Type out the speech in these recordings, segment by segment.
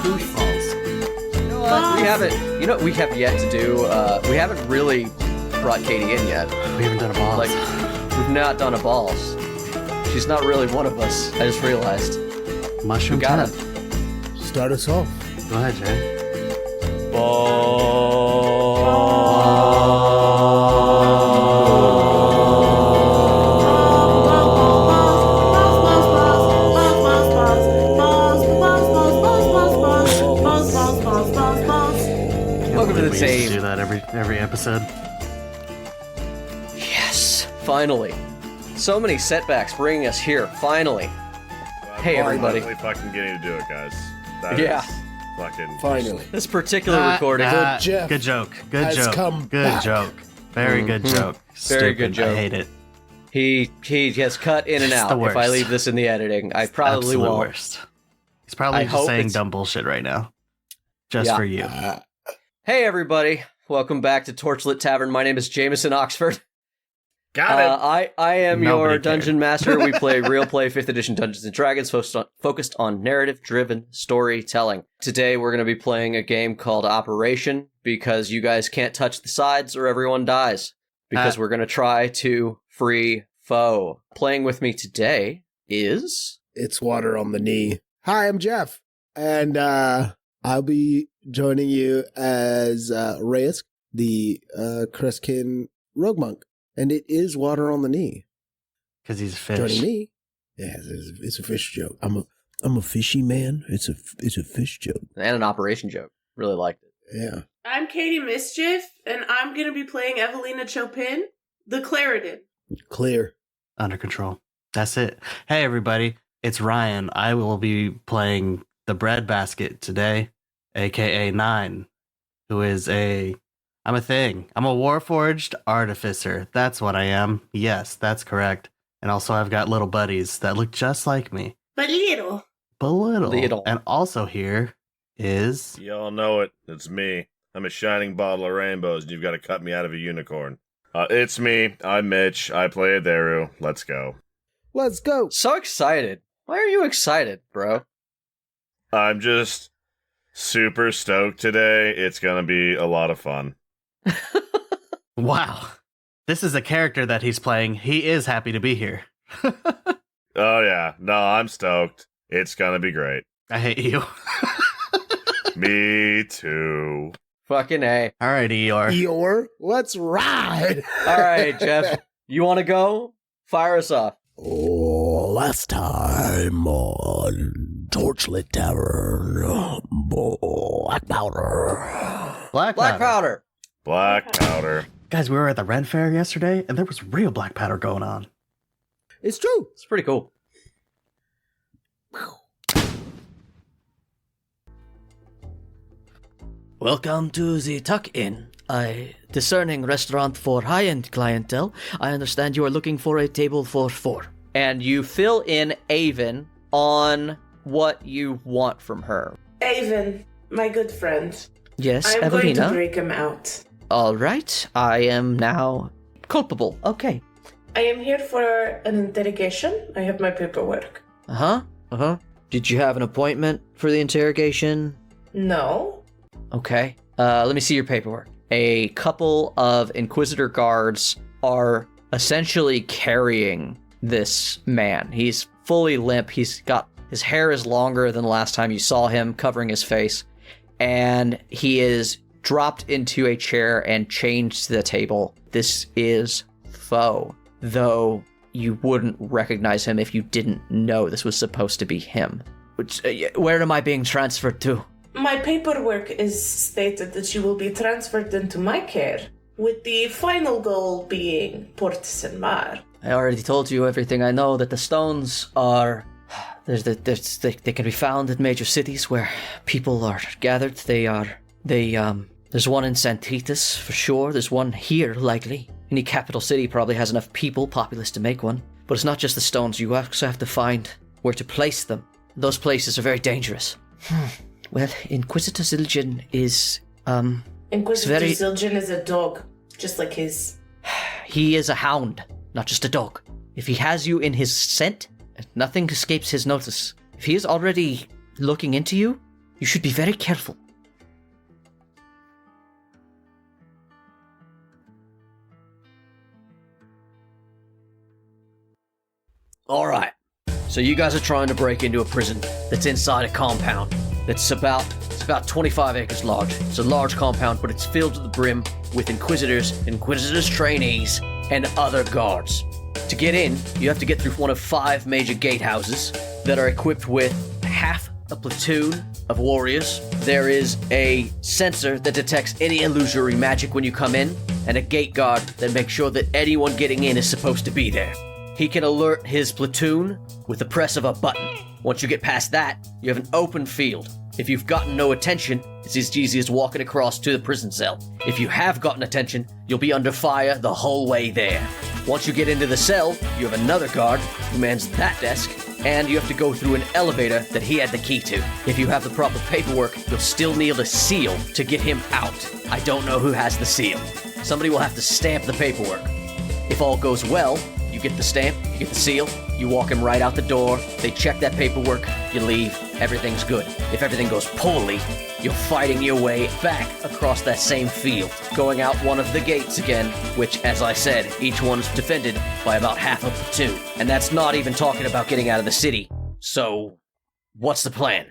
Boosh balls. You know what? We have yet to do. We haven't really brought Katie in yet. We haven't done a balls. We've not done a balls. She's not really one of us. I just realized. Mushroom got tent. it. Start us off. Go ahead, Jay. Welcome to the We save. used to do that every episode. Yes, finally. So many setbacks bringing us here. Finally. Hey, everybody. Finally fucking getting to do it, guys. That Yeah. is fucking... Finally. This particular recording. Good Jeff Good joke. Good has joke. come Good back. joke. Very good joke. Very Stupid. good joke. I hate it. He has cut in and It's out. the If I worst. leave this in the editing, I probably Absolute won't. worst. He's probably I just hope saying it's- dumb bullshit right now. Just Yeah. for you. Hey, everybody. Welcome back to Torchlit Tavern. My name is Jameson Oxford. Got it! I am Nobody your cared. dungeon master. We play real play 5th edition Dungeons & Dragons focused on narrative-driven storytelling. Today we're going to be playing a game called Operation because you guys can't touch the sides or everyone dies. Because we're going to try to free Faux. Playing with me today is... It's water on the knee. Hi, I'm Jeff. And I'll be joining you as Reyes, the Kreskin rogue monk. And it is water on the knee. Because he's a fish. Joining me. Yeah, it's a fish joke. I'm a fishy man. It's a fish joke. And an Operation joke. Really liked it. Yeah. I'm Katie Mischief, and I'm going to be playing Evalina Chopin, the Clarendon. Clear. Under control. That's it. Hey, everybody. It's Ryan. I will be playing the breadbasket today, a.k.a. 9, who is I'm a thing. I'm a Warforged artificer. That's what I am. Yes, that's correct. And also I've got little buddies that look just like me. But little. But little. Little. And also here is... Y'all know it. It's me. I'm a shining bottle of rainbows, and you've got to cut me out of a unicorn. It's me. I'm Mitch. I play Adaru. Let's go. Let's go. So excited. Why are you excited, bro? I'm just super stoked today. It's gonna be a lot of fun. Wow. This is a character that he's playing. He is happy to be here. Oh yeah. No, I'm stoked. It's gonna be great. I hate you. Me too. Fucking A. All right, Eeyore. Eeyore, let's ride. All right, Jeff. You want to go? Fire us off. Oh, last time on Torchlit Tavern, Blackpowder. Black powder. Black powder. Guys, we were at the Ren Fair yesterday, and there was real black powder going on. It's true. It's pretty cool. Welcome to the Tuck Inn, a discerning restaurant for high-end clientele. I understand you are looking for a table for 4. And you fill in Avon on what you want from her. Avon, my good friend. Yes, I'm going to Evalina? break him out. All right, I am now culpable. Okay. I am here for an interrogation. I have my paperwork. Did you have an appointment for the interrogation? No. Okay. Let me see your paperwork. A couple of Inquisitor guards are essentially carrying this man. He's fully limp. His hair is longer than the last time you saw him, covering his face. And he is dropped into a chair and chained to the table. This is Faux, though you wouldn't recognize him if you didn't know this was supposed to be him. Where am I being transferred to? My paperwork is stated that you will be transferred into my care, with the final goal being Port Saint Mar. I already told you everything I know, that the stones are... they can be found in major cities where people are gathered. There's one in Santos, for sure. There's one here, likely. Any capital city probably has enough populace to make one. But it's not just the stones. You also have to find where to place them. Those places are very dangerous. Well, Inquisitor Zildjian is, Inquisitor very- Zildjian is a dog, just like his. he is a hound, not just a dog. If he has you in his scent, nothing escapes his notice. If he is already looking into you, You should be very careful. Alright, so you guys are trying to break into a prison that's inside a compound that's about 25 acres large. It's a large compound, but it's filled to the brim with Inquisitors trainees, and other guards. To get in, you have to get through one of 5 major gatehouses that are equipped with half a platoon of warriors. There is a sensor that detects any illusory magic when you come in, and a gate guard that makes sure that anyone getting in is supposed to be there. He can alert his platoon with the press of a button. Once you get past that, you have an open field. If you've gotten no attention, it's as easy as walking across to the prison cell. If you have gotten attention, you'll be under fire the whole way there. Once you get into the cell, you have another guard who mans that desk, and you have to go through an elevator that he had the key to. If you have the proper paperwork, you'll still need a seal to get him out. I don't know who has the seal. Somebody will have to stamp the paperwork. If all goes well, you get the stamp, you get the seal, you walk him right out the door, they check that paperwork, you leave, everything's good. If everything goes poorly, you're fighting your way back across that same field, going out one of the gates again, which, as I said, each one's defended by about half a platoon. And that's not even talking about getting out of the city. So, what's the plan?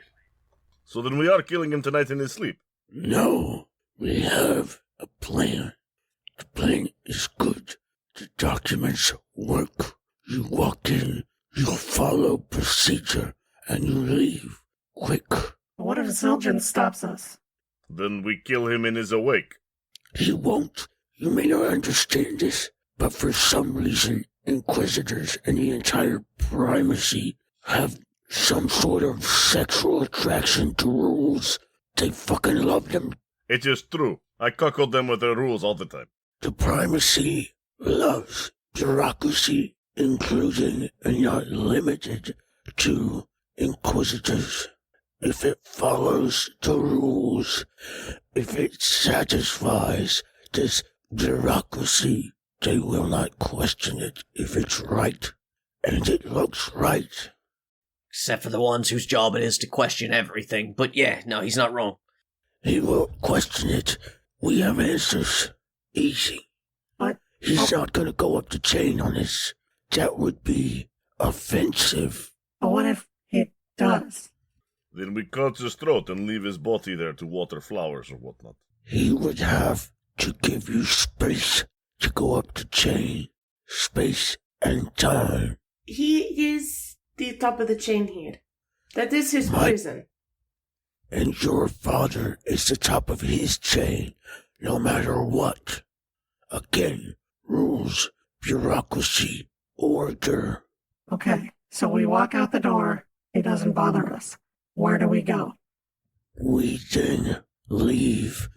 So then we are killing him tonight in his sleep. No, we have a plan. The plan is good. The documents work. You walk in, you follow procedure, and you leave quick. What if Zildjian stops us? Then we kill him in his awake. He won't. You may not understand this, but for some reason, Inquisitors and the entire primacy have some sort of sexual attraction to rules. They fucking love them. It is true. I cuckold them with their rules all the time. The primacy loves bureaucracy, including and not limited to Inquisitors. If it follows the rules, if it satisfies this bureaucracy, they will not question it if it's right. And it looks right. Except for the ones whose job it is to question everything. But yeah, no, he's not wrong. He won't question it. We have answers. Easy. What? He's not going to go up the chain on this. That would be offensive. But what if he does? Then we cut his throat and leave his body there to water flowers or whatnot. He would have to give you space to go up the chain. Space and time. He is the top of the chain here. That is his prison. And your father is the top of his chain, no matter what. Again, rules, bureaucracy, order. Okay, so we walk out the door. He doesn't bother us. Where do we go? We then leave.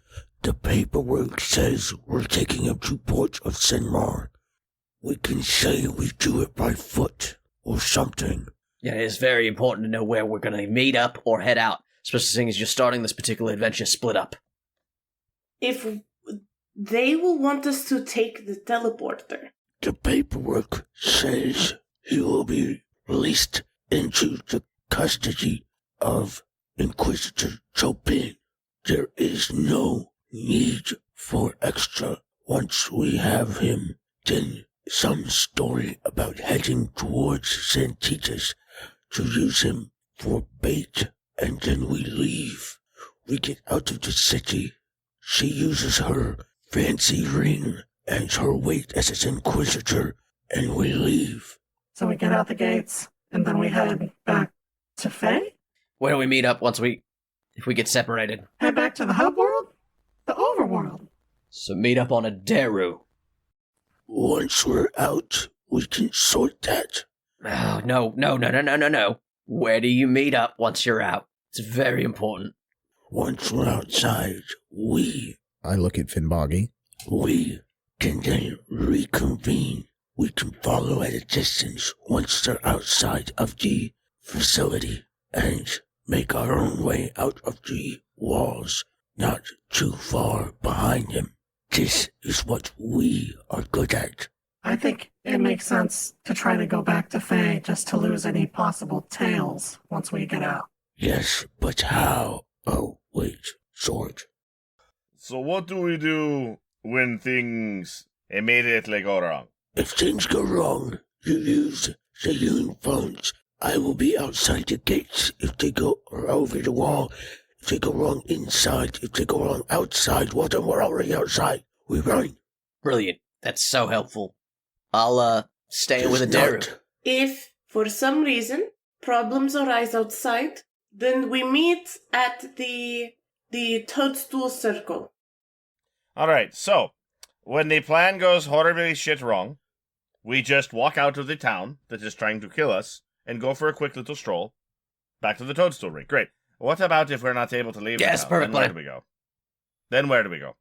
The paperwork says we're taking him to Port of Senmar. We can say we do it by foot or something. Yeah, it is very important to know where we're going to meet up or head out, especially seeing as you're starting this particular adventure split up. If they will want us to take the teleporter. The paperwork says he will be released into the custody of Inquisitor Chopin. There is no need for extra. Once we have him, then some story about heading towards Santos to use him for bait, and then we leave. We get out of the city. She uses her fancy ring and her weight as an Inquisitor, and we leave. So we get out the gates, and then we head back to Fae? Where do we meet up if we get separated? Head back to the hub world? The overworld? So meet up on a Daru. Once we're out, we can sort that. Oh, no. Where do you meet up once you're out? It's very important. Once we're outside, I look at Finboggy. we can then reconvene. We can follow at a distance once they're outside of the facility and make our own way out of the walls, not too far behind them. This is what we are good at. I think it makes sense to try to go back to Fae just to lose any possible tails once we get out. Yes, but how? Oh, wait, sword. So what do we do when things immediately go wrong? If things go wrong, you use the healing phones. I will be outside the gates if they go over the wall. If they go wrong inside, if they go wrong outside, well then we're already outside. We run. Brilliant. That's so helpful. I'll stay with Just Adaru. not. If, for some reason, problems arise outside, then we meet at the Toadstool Circle. Alright, so, when the plan goes horribly shit wrong, we just walk out of the town that is trying to kill us and go for a quick little stroll back to the Toadstool Ring. Great. What about if we're not able to leave Yes, the town? perfect Then where plan. do we go? Then where do we go?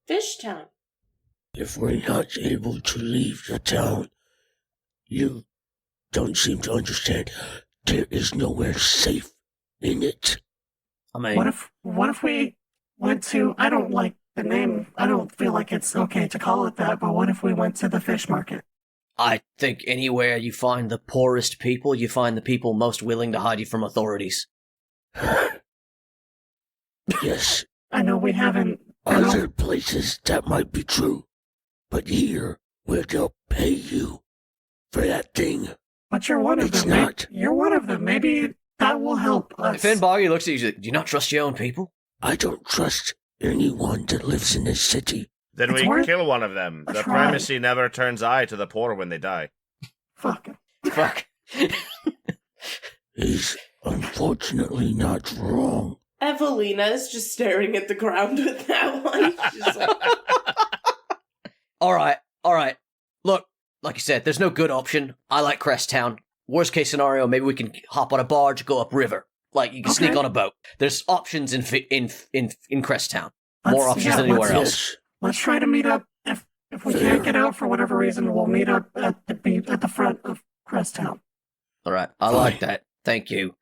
Fishtown. If we're not able to leave the town, you don't seem to understand. There is nowhere safe in it. I mean, What if we went to, I don't like the name, I don't feel like it's okay to call it that, but what if we went to the fish market? I think anywhere you find the poorest people, you find the people most willing to hide you from authorities. Yes, I know we haven't, other places that might be true, but here, where they'll pay you for that thing. but you're one of It's them. not. You're one of them. Maybe that will help us. Finn Boggy looks at you, do you not trust your own people? I don't trust anyone that lives in this city. Then It's we worth kill one of them. a The try. primacy never turns eye to the poor when they die. Fuck. Fuck. He's unfortunately not wrong. Evalina is just staring at the ground with that one. She's like, All right. Look, like you said, there's no good option. I like Crest Town. Worst case scenario, maybe we can hop on a barge, go upriver. Like you can sneak Okay. on a boat. There's options in Crest Town. More Let's- options yeah, than anywhere let's- else. Yes, Let's try to meet up. If we can't get out for whatever reason, we'll meet up at the front of Cresttown. All right, I Fine. like that. Thank you.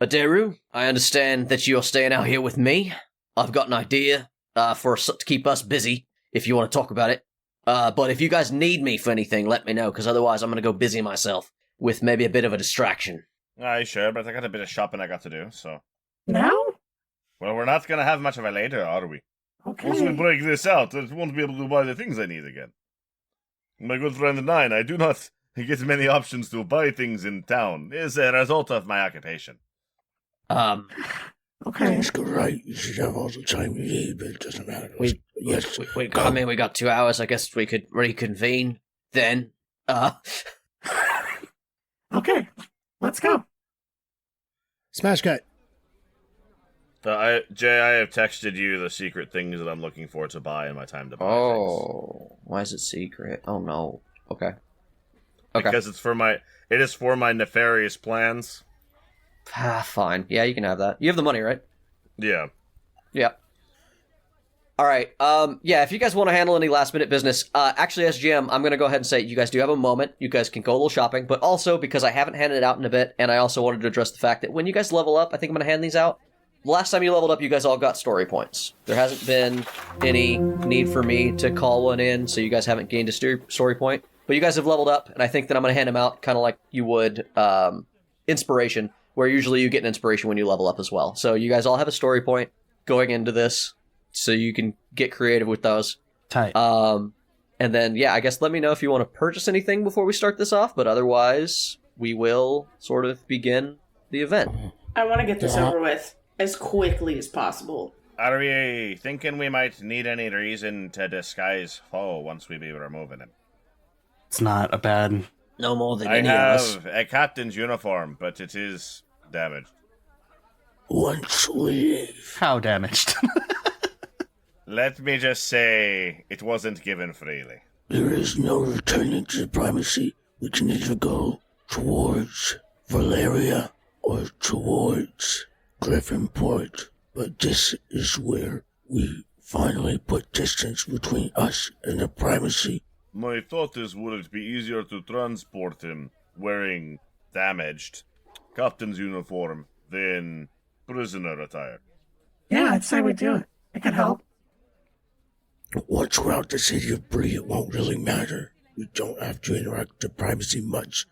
Aderu, I understand that you're staying out here with me. I've got an idea to keep us busy, if you want to talk about it. But if you guys need me for anything, let me know, because otherwise I'm going to go busy myself with maybe a bit of a distraction. Aye, sure, but I got a bit of shopping I got to do, so... Now? Well, we're not going to have much of a later, are we? Once we Okay. break this out, I won't be able to buy the things I need again. My good friend and I do not get many options to buy things in town. It's a result of my occupation. Okay. things go right. You should have all the time you need, but it doesn't matter. Yes, I mean, we got 2 hours. I guess we could reconvene then. Okay. Let's go. Smash cut. Jay, I have texted you the secret things that I'm looking for to buy in my time to buy things. Oh, why is it secret? Oh no. Okay. Okay. Because it is for my nefarious plans. Fine. Yeah, you can have that. You have the money, right? Yeah. Yeah. All right. Yeah, if you guys want to handle any last minute business, actually, as GM, I'm going to go ahead and say you guys do have a moment. You guys can go a little shopping, but also because I haven't handed it out in a bit, and I also wanted to address the fact that when you guys level up, I think I'm going to hand these out. Last time you leveled up, you guys all got story points. There hasn't been any need for me to call one in, so you guys haven't gained a story point. But you guys have leveled up, and I think that I'm going to hand them out kind of like you would inspiration, where usually you get an inspiration when you level up as well. So you guys all have a story point going into this, so you can get creative with those. Tight. And then, yeah, I guess let me know if you want to purchase anything before we start this off, but otherwise, we will sort of begin the event. I want to get this over with as quickly as possible. Are we thinking we might need any reason to disguise Faux once we be removing him? It's not a bad. No more than I any of us. have a captain's uniform, but it is damaged. once we leave. How damaged? Let me just say, it wasn't given freely. There is no returning to the primacy. We can either go towards Valeria or towards Griffinport, but this is where we finally put distance between us and the primacy. My thought is, would it be easier to transport him wearing damaged captain's uniform than prisoner attire? Yeah, I'd say we do it. It could help. Once we're out the city of Bree, it won't really matter. We don't have to interact with the primacy much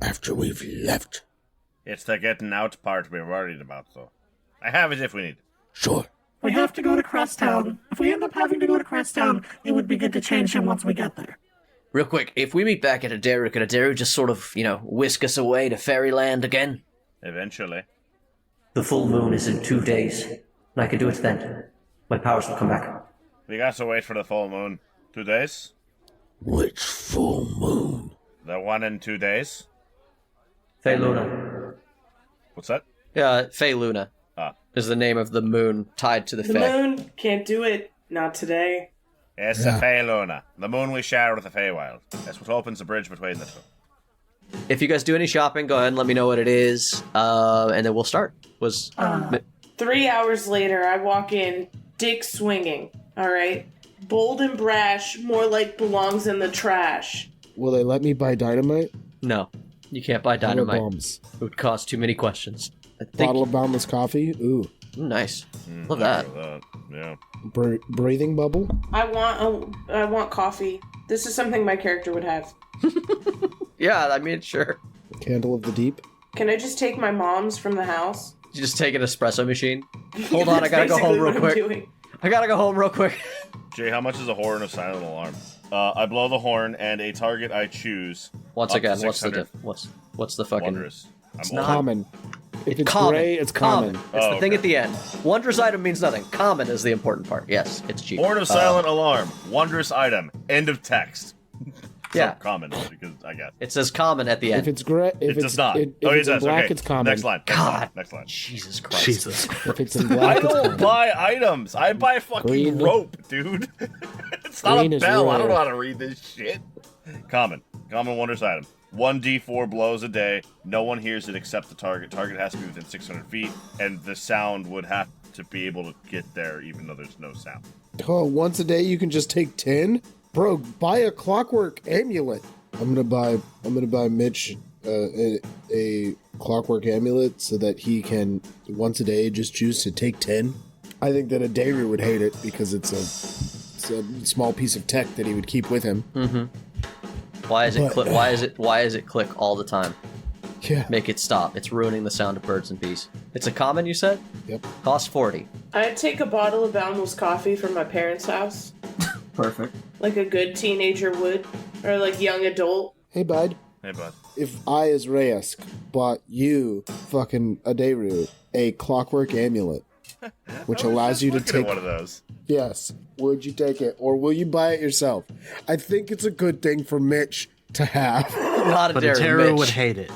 after we've left. It's the getting out part we're worried about, though. I have it if we need. Sure. We have to go to Crosstown. If we end up having to go to Crosstown, it would be good to change him once we get there. Real quick, if we meet back at Adaru, could Adaru just sort of, whisk us away to Fairyland again? Eventually. The full moon is in 2 days, and I can do it then. My powers will come back. We got to wait for the full moon. 2 days? Which full moon? The one in 2 days? Fae Luna. What's that? Yeah, Fae Luna is the name of the moon tied to the The Fae. moon can't do it. Not today. It's the Fey Luna. The moon we share with the Feywild. That's what opens the bridge between the two. If you guys do any shopping, go ahead and let me know what it is, and then we'll start. 3 hours later, I walk in, dick swinging. All right, bold and brash, more like belongs in the trash. Will they let me buy dynamite? No, you can't buy Bottle dynamite. bombs. It would cost too many questions. I think. Bottle of boundless coffee? Ooh. Nice. Love that. Yeah. Breathing bubble? I want coffee. This is something my character would have. Yeah, I mean, sure. Candle of the deep? Can I just take my mom's from the house? You just take an espresso machine. Hold on, I That's gotta go home basically real what I'm quick. doing. I gotta go home real quick. Jay, how much is a horn of silent alarm? I blow the horn, and a target I choose. Once up to again, what's the 600 what's the fucking? Wondrous. It's I'm not- old. Common. If it's Common. gray, it's common. It's Oh, the thing okay. at the end. Wondrous item means nothing. Common is the important part. Yes, it's cheap. Horn of silent alarm. Wondrous item. End of text. Yeah. Common, because I guess. It says common at the end. If it's gray, It if it's does not. if Oh, it it's in does. black, Okay. it's common. Next line. God. Next line. Jesus Christ. Jesus. If it's in I black, it's don't common. buy items. I buy fucking Green. rope, dude. It's not Green a is bell. I don't know rare. how to read this shit. Common. Common wondrous item. 1d4 blows a day. No one hears it except the target. Target has to be within 600 feet, and the sound would have to be able to get there even though there's no sound. Oh, once a day you can just take 10? Bro, buy a clockwork amulet. I'm gonna buy Mitch a clockwork amulet so that he can once a day just choose to take 10. I think that a Daru would hate it because it's a small piece of tech that he would keep with him. Why is it But- click? Why is it click all the time? Yeah. Make it stop. It's ruining the sound of birds and bees. It's a common, you said? Yep. Cost 40. I'd take a bottle of boundless coffee from my parents' house, Perfect. like a good teenager would, or like young adult. Hey, bud. Hey, bud. If I, as Reyes, bought you, fucking Adaru, a clockwork amulet, which allows you to Looking at take... one of those. Yes. Would you take it? Or will you buy it yourself? I think it's a good thing for Mitch to have. Not a But dairy, Ataru Mitch. would hate it.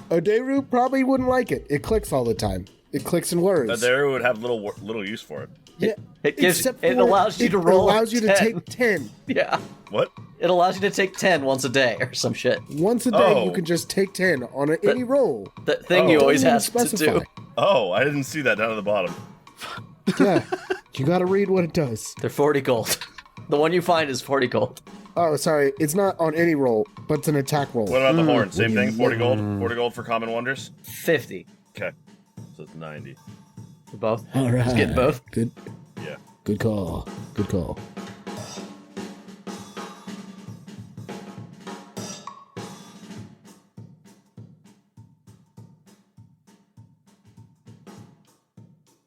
Oderu probably wouldn't like it. It clicks all the time. It clicks in words. There would have little use for it. Yeah. It gives. Except It for allows you to roll. It allows you to 10. take 10. Yeah. What? It allows you to take 10 once a day or some shit. Once a day, Oh. you can just take 10 on any roll. The thing you Oh. always Doesn't have even to do. Oh, I didn't see that down at the bottom. Yeah. You gotta read what it does. They're 40 gold. The one you find is 40 gold. Oh, sorry. It's not on any roll, but it's an attack roll. What about the horn? Same thing, 40 gold? 40 gold for common wonders? 50. Okay. So it's 90. For both. All right. Just get both. Good. Yeah. Good call. Good call.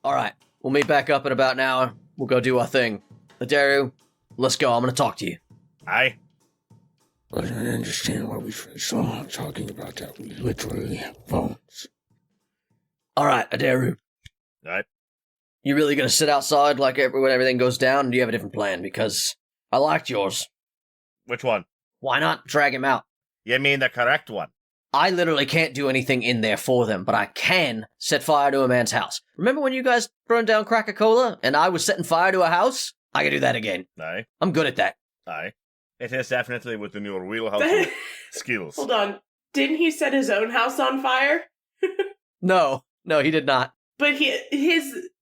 All right. We'll meet back up in about an hour. We'll go do our thing. Adaru, let's go. I'm going to talk to you. Aye. I don't understand why we saw talking about that. We literally have phones. All right, Adaru. Alright. You really going to sit outside like when everything goes down? Or do you have a different plan? Because I liked yours. Which one? Why not drag him out? You mean the correct one? I literally can't do anything in there for them, but I can set fire to a man's house. Remember when you guys burned down Cracker-Cola and I was setting fire to a house? I can do that again. Aye. I'm good at that. Aye. It is definitely within your wheelhouse of skills. Hold on. Didn't he set his own house on fire? No, he did not. But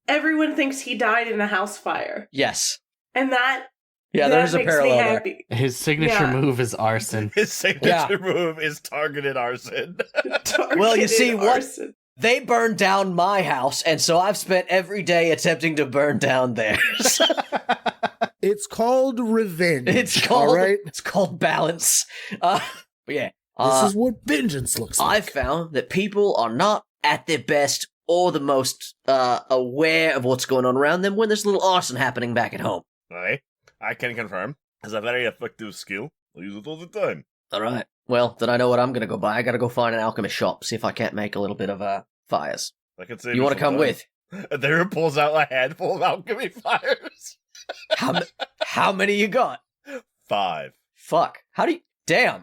everyone thinks he died in a house fire. Yes. And that Yeah, that there's a makes parallel me there. happy. His signature Yeah. move is arson. His signature move is targeted arson. Well, you see, Targeted what- arson. They burned down my house, and so I've spent every day attempting to burn down theirs. It's called revenge. It's called All right? It's called balance. But yeah. This is what vengeance looks like. I've found that people are not at their best or the most aware of what's going on around them when there's a little arson happening back at home. Aye, I can confirm. It's a very effective skill. I use it all the time. All right. Well, then I know what I'm going to go buy. I got to go find an alchemist shop, see if I can't make a little bit of fires. I can save You want to come some with? time. And there pulls out a handful of alchemy fires. How many you got? 5. Fuck. How do you... Damn.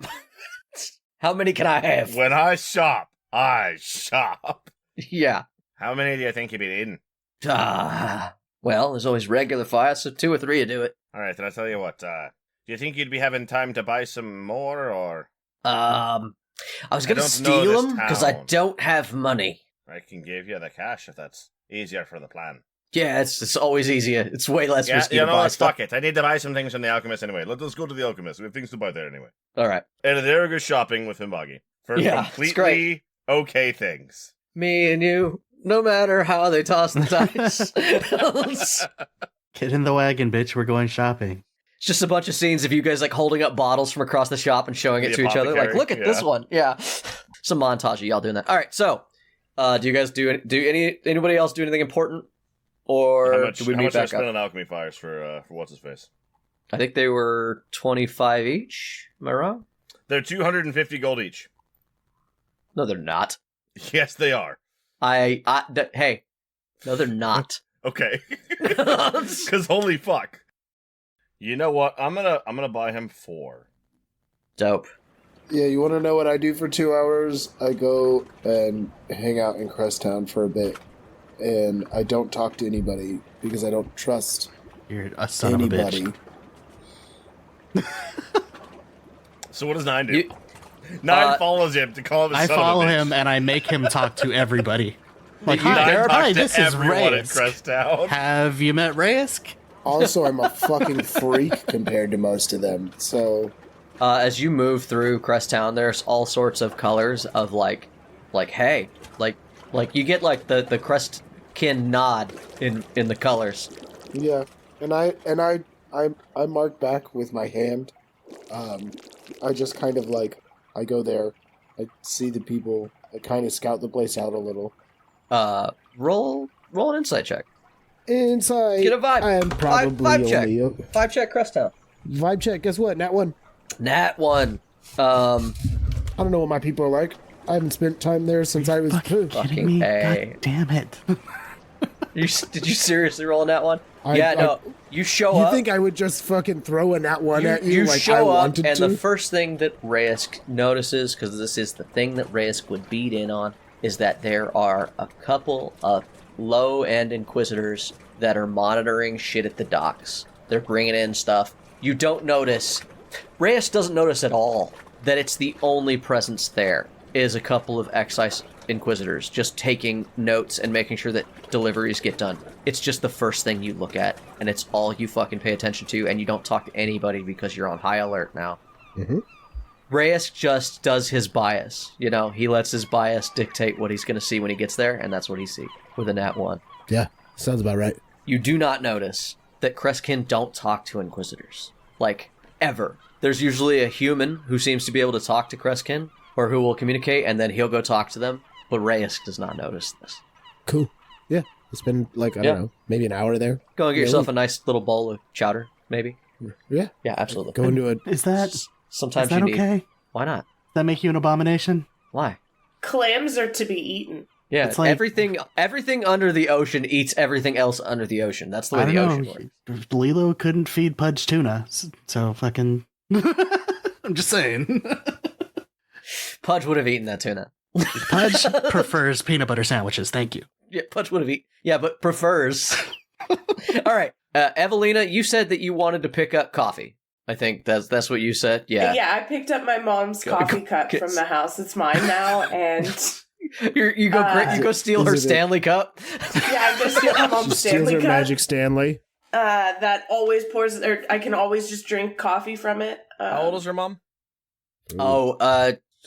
How many can I have? When I shop, I shop. Yeah. How many do you think you've been eating? Well, there's always regular fire, so 2 or 3 will do it. All right, then I tell you what. Do you think you'd be having time to buy some more, or? I was going to don't know steal this them, because I town. don't have money. I can give you the cash if that's easier for the plan. Yeah, it's always easier. It's way less risky you to know buy what? stuff. Fuck it. I need to buy some things from the alchemist anyway. Let's go to the alchemist. We have things to buy there anyway. All right. And there we go shopping with Himbagi for Yeah, it's completely great. okay things. Me and you, no matter how they toss the dice. Get in the wagon, bitch. We're going shopping. It's just a bunch of scenes of you guys like holding up bottles from across the shop and showing it The to each other. Like, apothecary, look at this yeah. one. Yeah. Some montage of y'all doing that. All right. So, do you guys anybody else do anything important? Or How much, do we how meet much I back spent up? on alchemy fires for what's his face? I think they were 25 each. Am I wrong? They're 250 gold each. No, they're not. Yes, they are. Hey, no, they're not. Okay. Because holy fuck. You know what? I'm gonna buy him 4. Dope. Yeah, you want to know what I do for 2 hours? I go and hang out in Cresttown for a bit. And I don't talk to anybody because I don't trust You're a son anybody. of a bitch. So what does 9 do? You- 9 follows him to call him a I son of a follow bitch. him and I make him talk to everybody. Like, You- hi, Nine there, Talks hi, to this is everyone at Reyes. Cresttown. Have you met Reyes? Also, I'm a fucking freak compared to most of them. So, As you move through Cresttown, there's all sorts of colors of like hey, like you get like the Crestkin nod in the colors. yeah. And I mark back with my hand. I just kind of like, I go there. I see the people. I kind of scout the place out a little. Roll an insight check. Inside. Get a vibe. I am probably Vibe check. only... 5 check Cresttown. Vibe check. Guess what? Nat 1. Nat 1. I don't know what my people are like. I haven't spent time there since I was... Fucking Fucking kidding me? A. God damn it. Did you seriously roll a Nat 1? I- Yeah, I- no. You show You up. think I would just fucking throw a Nat 1 at you like I show up, wanted and to? the first thing that Reyes notices, because this is the thing that Reyes would beat in on, is that there are a couple of low-end Inquisitors that are monitoring shit at the docks. They're bringing in stuff. You don't notice... Reyes doesn't notice at all that it's the only presence there is a couple of excise Inquisitors just taking notes and making sure that deliveries get done. It's just the first thing you look at, and it's all you fucking pay attention to, and you don't talk to anybody because you're on high alert now. Mhm. Reyes just does his bias. You know, he lets his bias dictate what he's going to see when he gets there, and that's what he sees with a Nat 1. Yeah, sounds about right. You do not notice that Crestkin don't talk to Inquisitors. Like, ever. There's usually a human who seems to be able to talk to Crestkin, or who will communicate, and then he'll go talk to them, but Reyes does not notice this. Cool. Yeah, it's been like, I Yeah. don't know, maybe an hour there. Go and get Yeah, yourself a nice little bowl of chowder, maybe? Yeah, Yeah, absolutely. go into it. Is that Sometimes is that you need... okay? Why not? Does that make you an abomination? Why? Clams are to be eaten. Yeah, It's like- everything under the ocean eats everything else under the ocean. That's the way I the don't ocean works. know. Lilo couldn't feed Pudge tuna, so fucking... I'm just saying. Pudge would have eaten that tuna. Pudge prefers peanut butter sandwiches, thank you. Yeah, Pudge would have eaten. Yeah, but prefers. All right, Evalina, you said that you wanted to pick up coffee. I think that's what you said. Yeah. Yeah, I picked up my mom's coffee cup from the house. It's mine now, and You go steal her Is it Stanley cup. yeah, I go steal my mom's She steals Stanley her cup. Magic Stanley. That always pours, or I can always just drink coffee from it. How old is your mom?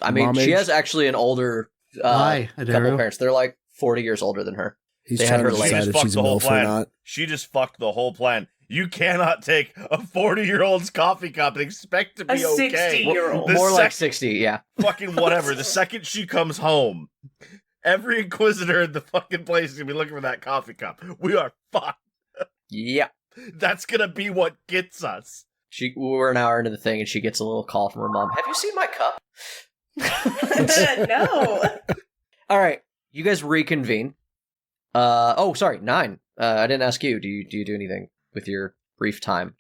I mean, Mom she age? has actually an older Hi, couple Adaru. of parents. They're like 40 years older than her. He's They had trying to her, like- decide She if just she's a fucked the whole MILF or plan. not. She just fucked the whole plan. You cannot take a 40-year-old's coffee cup and expect to A be okay. 60-year-old. The More like sec- 60, yeah. Fucking whatever. The second she comes home, Every Inquisitor in the fucking place is gonna be looking for that coffee cup. We are fucked. Yeah. That's gonna be what gets us. We're an hour into the thing, and she gets a little call from her mom. Have you seen my cup? No. All right, you guys reconvene. Sorry, 9. I didn't ask you. Do you do anything with your brief time?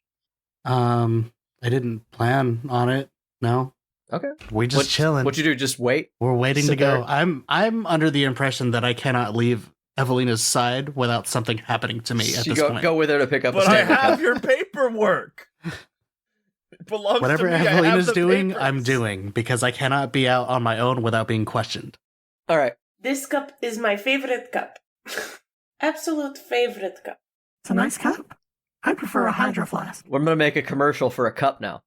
I didn't plan on it. No. Okay. We just chilling. What you do? Just wait. We're waiting Sit to go. there. I'm under the impression that I cannot leave Evalina's side without something happening to me at You this point. go with her to pick up. But a I Stanley have cup. your paperwork. It belongs Whatever to me. I have Evalina's the doing, papers. I'm doing because I cannot be out on my own without being questioned. All right. This cup is my favorite cup. Absolute favorite cup. It's a nice cup. I prefer a hydro flask. We're gonna make a commercial for a cup now,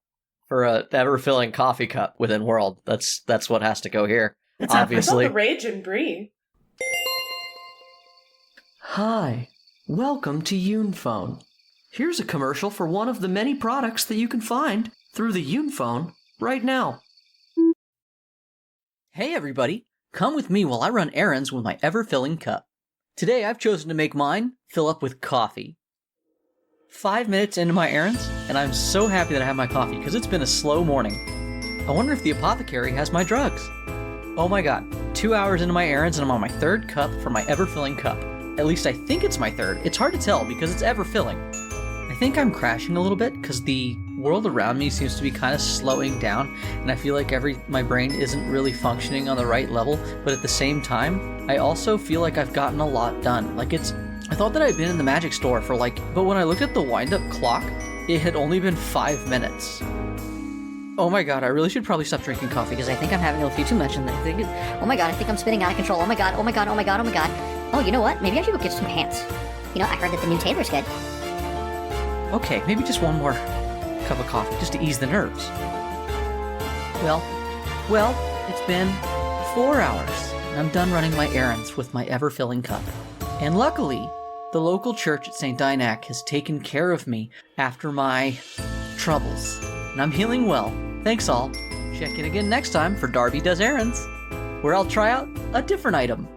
for a ever-filling coffee cup within World. That's what has to go here. It's It's all Obviously. the rage and brie. Hi, welcome to Unphone. Here's a commercial for one of the many products that you can find through the Unphone right now. Hey everybody, come with me while I run errands with my ever-filling cup. Today I've chosen to make mine fill up with coffee. 5 minutes into my errands, and I'm so happy that I have my coffee because it's been a slow morning. I wonder if the apothecary has my drugs. Oh my god, 2 hours into my errands and I'm on my 3rd cup for my ever-filling cup. At least I think it's my 3rd. It's hard to tell because it's ever-filling. I think I'm crashing a little bit because the world around me seems to be kind of slowing down, and I feel like my brain isn't really functioning on the right level, but at the same time, I also feel like I've gotten a lot done. I thought that I'd been in the magic store but when I looked at the wind-up clock, it had only been 5 minutes. Oh my god, I really should probably stop drinking coffee Because I think I'm having a few too much, and I think, oh my god, I think I'm spinning out of control. Oh my god, oh my god, oh my god, oh my god. Oh, you know what? Maybe I should go get some hands. You know, I heard that the new tailor's good. Okay, maybe just one more cup of coffee, just to ease the nerves. Well, it's been 4 hours, and I'm done running my errands with my ever-filling cup. And luckily, the local church at St. Dynac has taken care of me after my troubles. And I'm healing well. Thanks all. Check in again next time for Darby Does Errands, where I'll try out a different item.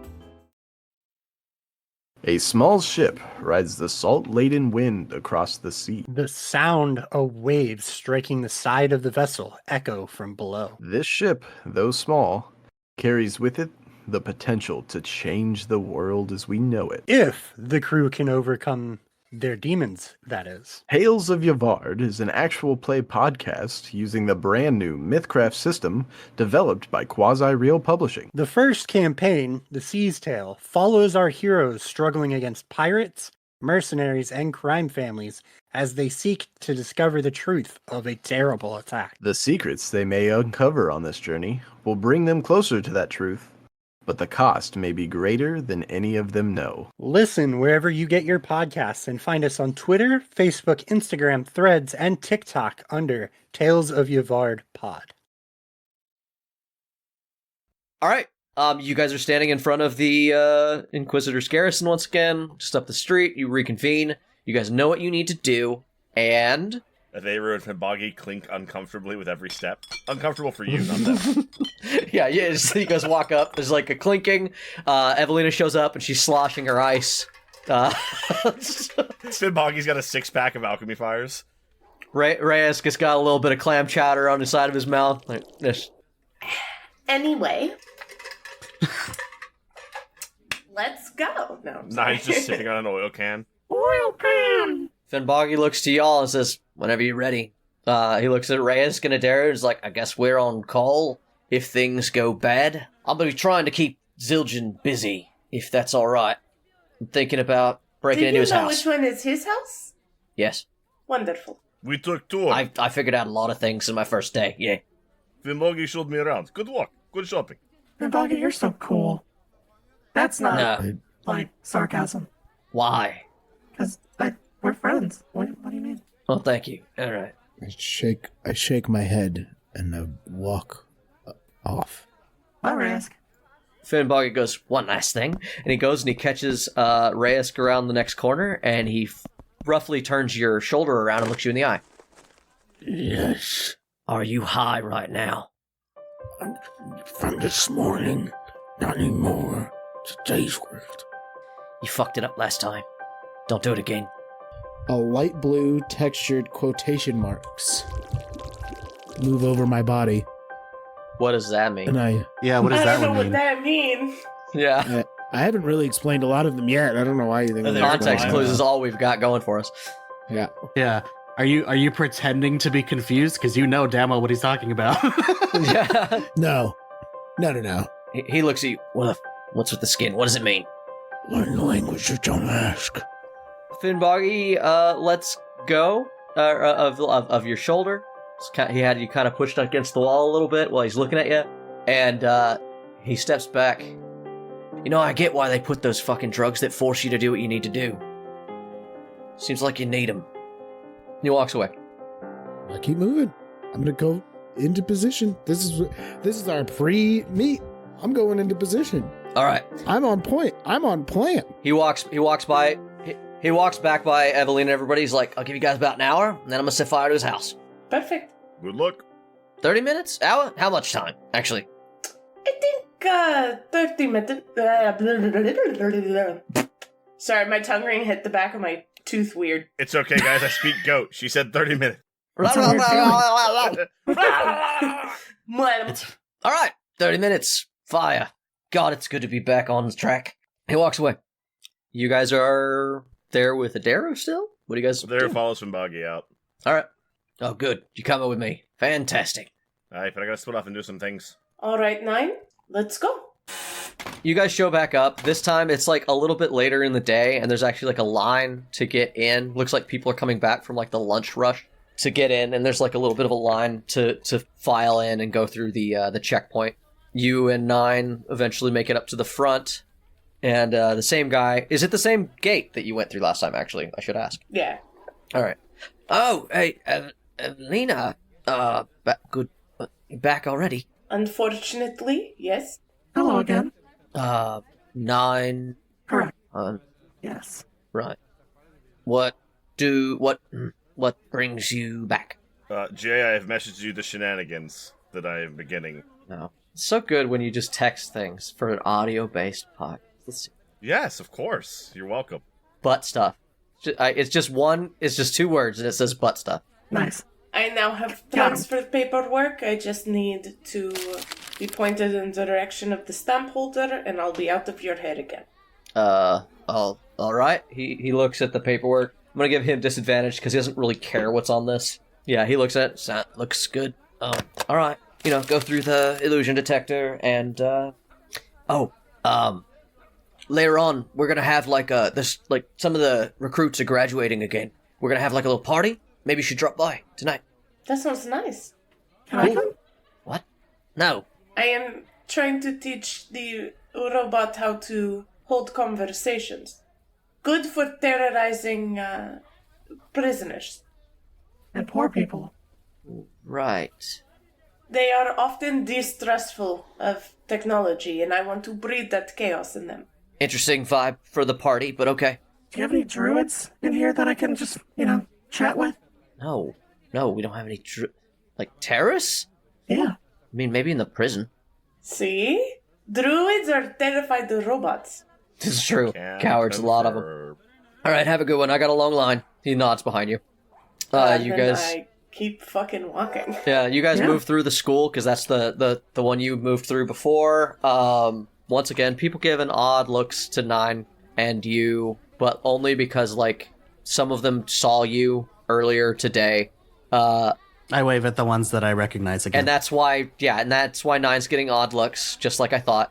A small ship rides the salt-laden wind across the sea. The sound of waves striking the side of the vessel echo from below. This ship, though small, carries with it the potential to change the world as we know it. If the crew can overcome their demons, that is. Tales of Yavard is an actual play podcast using the brand new Mythcraft system developed by Quasi-Real Publishing. The first campaign, The Sea's Tale, follows our heroes struggling against pirates, mercenaries, and crime families as they seek to discover the truth of a terrible attack. The secrets they may uncover on this journey will bring them closer to that truth, but the cost may be greater than any of them know. Listen wherever you get your podcasts and find us on Twitter, Facebook, Instagram, Threads, and TikTok under Tales of Yavard Pod. All right. You guys are standing in front of the Inquisitor's garrison once again, just up the street. You reconvene. You guys know what you need to do, and Averu and Fimbagi clink uncomfortably with every step. Uncomfortable for you, not them. yeah, you guys walk up. There's like a clinking. Evalina shows up and she's sloshing her ice. Fimbagi's got a 6-pack of alchemy fires. Reyes has got a little bit of clam chowder on the side of his mouth. Like this. Anyway. Let's go. No, I'm sorry. Nine's just sitting on an oil can. Oil pan! Fimbagi looks to y'all and says, whenever you're ready. He looks at Reyes and Adara and is like, I guess we're on call if things go bad. I'll be trying to keep Zildjian busy, if that's alright. I'm thinking about breaking into his house. Do you know which one is his house? Yes. Wonderful. We took two. I figured out a lot of things in my first day, yeah. Fimbagi showed me around. Good work. Good shopping. Fimbagi, you're so cool. That's not, No. like, sarcasm. Why? Because we're friends. What do you mean? Well, thank you. Alright. I shake my head and I walk off. Bye, Rask. Fimbagi goes, one last thing. And he goes and he catches Reyes around the next corner and he roughly turns your shoulder around and looks you in the eye. Yes. Are you high right now? From this morning, not anymore. Today's world. You fucked it up last time. Don't do it again. A light blue textured quotation marks move over my body, What does that mean? and Yeah, what does I that don't know one what mean? that means. Yeah. I haven't really explained a lot of them yet. I don't know why you think The I'm Context explaining clues them. is all we've got going for us. Yeah. Yeah. Are you pretending to be confused? Because you know damn well what he's talking about. Yeah. No. No. He looks at you. What's with the skin? What does it mean? Learn the language or don't ask. Finboggy, let's go of your shoulder. He had you kind of pushed against the wall a little bit while he's looking at you, and he steps back. You know, I get why they put those fucking drugs that force you to do what you need to do. Seems like you need them. He walks away. I keep moving. I'm gonna go into position. This is our pre-meet. I'm going into position. All right. I'm on point. I'm on plan. He walks by. He walks back by Evalina and everybody. He's like, I'll give you guys about an hour, and then I'm gonna set fire to his house. Perfect. Good luck. 30 minutes? Hour? How much time, actually? I think 30 minutes. Sorry, my tongue ring hit the back of my tooth weird. It's okay, guys. I speak goat. She said 30 minutes. It's a weird feeling. All right. 30 minutes. Fire. God, it's good to be back on track. he walks away. You guys are there with Adaro still? What do you guys There do? follows from Boggy out. All right. Oh, good. You coming with me. Fantastic. Alright, but I gotta split off and do some things. All right, 9. Let's go. You guys show back up. This time it's like a little bit later in the day, and there's actually like a line to get in. Looks like people are coming back from like the lunch rush to get in, and there's like a little bit of a line to file in and go through the checkpoint. You and 9 eventually make it up to the front, and the same guy. Is it the same gate that you went through last time? Actually, I should ask. Yeah. All right. Oh, hey, Evalina. Good. Back already? Unfortunately, yes. Hello again. 9. Correct. Uh, Yes. right. What brings you back? Jay, I have messaged you the shenanigans that I am beginning. No. It's so good when you just text things for an audio-based podcast. Let's see. Yes, of course. You're welcome. Butt stuff. It's just 2 words, and it says butt stuff. Nice. I now have Got 'em. transfer paperwork. I just need to be pointed in the direction of the stamp holder, and I'll be out of your hair again. All right. He looks at the paperwork. I'm gonna give him disadvantage because he doesn't really care what's on this. Yeah, he looks at it. Looks good. All right. Go through the illusion detector and, later on, we're gonna have some of the recruits are graduating again. We're gonna have like a little party. Maybe you should drop by tonight. That sounds nice. Can I come? What? No. I am trying to teach the robot how to hold conversations. Good for terrorizing prisoners. And poor people. Right. They are often distrustful of technology, and I want to breed that chaos in them. Interesting vibe for the party, but okay. Do you have any druids in here that I can just, chat with? No, we don't have any terrorists? Yeah. I mean, maybe in the prison. See? Druids are terrified of robots. This is true. Can Cowards, a lot of them. confirm. All right, have a good one. I got a long line. He nods behind you. You Then guys. I keep fucking walking. Yeah, you guys Yeah. move through the school because that's the one you moved through before. Once again, people giving odd looks to 9 and you, but only because some of them saw you earlier today. I wave at the ones that I recognize again. And that's why 9's getting odd looks, just like I thought.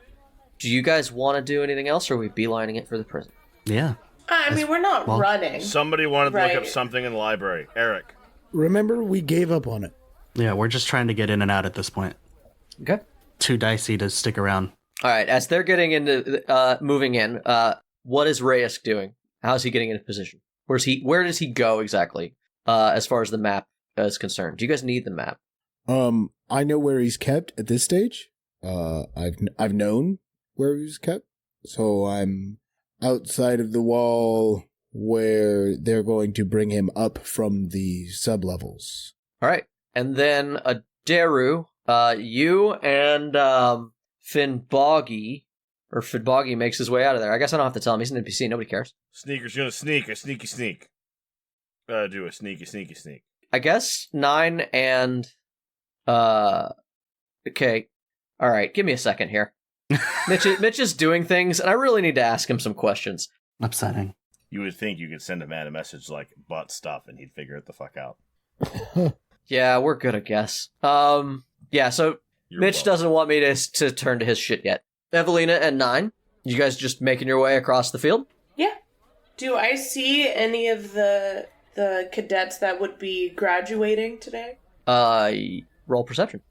Do you guys want to do anything else, or are we beelining it for the prison? Yeah. I mean, we're not running. Somebody wanted to look up Right. something in the library. Eric. Remember, we gave up on it. Yeah, we're just trying to get in and out at this point. Okay. Too dicey to stick around. All right, as they're getting into moving in, what is Reyes doing? How's he getting into position? Where does he go exactly? As far as the map is concerned, do you guys need the map? I know where he's kept at this stage. I've known where he's kept, so I'm outside of the wall where they're going to bring him up from the sublevels. All right, and then Adaru, you and Finboggy, or Fidboggy makes his way out of there. I guess I don't have to tell him. He's an NPC. Nobody cares. Sneaker's gonna sneak a sneaky sneak. Do a sneaky sneak. I guess 9 and... Okay. All right, give me a second here. Mitch is doing things, and I really need to ask him some questions. Upsetting. You would think you could send a man a message like "butt stuff" and he'd figure it the fuck out. Yeah, we're good, I guess. Yeah. So You're Mitch welcome. doesn't want me to turn to his shit yet. Evalina and 9, you guys just making your way across the field? Yeah. Do I see any of the cadets that would be graduating today? Roll perception.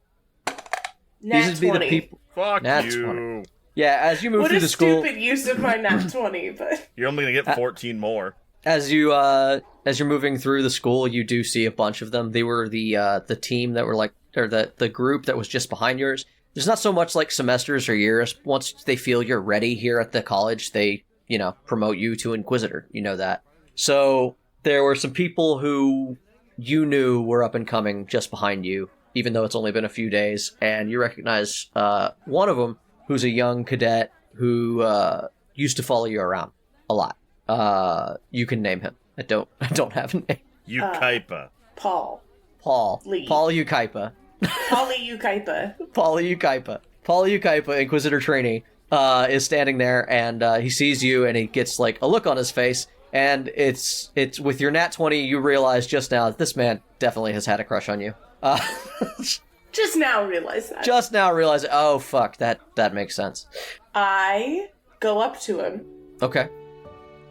Nat These would be 20. the people. Fuck Nat you. 20. Yeah, as you move What through a the school, stupid use of my nat 20, but... You're only gonna get 14 more. as you're moving through the school, you do see a bunch of them. They were the team that were like, or the group that was just behind yours. There's not so much like semesters or years. Once they feel you're ready here at the college, they, promote you to Inquisitor. You know that. So there were some people who you knew were up and coming just behind you, even though it's only been a few days, and you recognize one of them who's a young cadet who used to follow you around a lot. You can name him. I don't have a name. Ukaipa. Paul. Lee. Paul Ukaipa. Polly Ukaipa. Paul Ukaipa, Inquisitor trainee, is standing there, and he sees you, and he gets like a look on his face, and it's with your nat 20, you realize just now that this man definitely has had a crush on you. Just now realize that. Just now realize, oh fuck, that makes sense. I go up to him. Okay.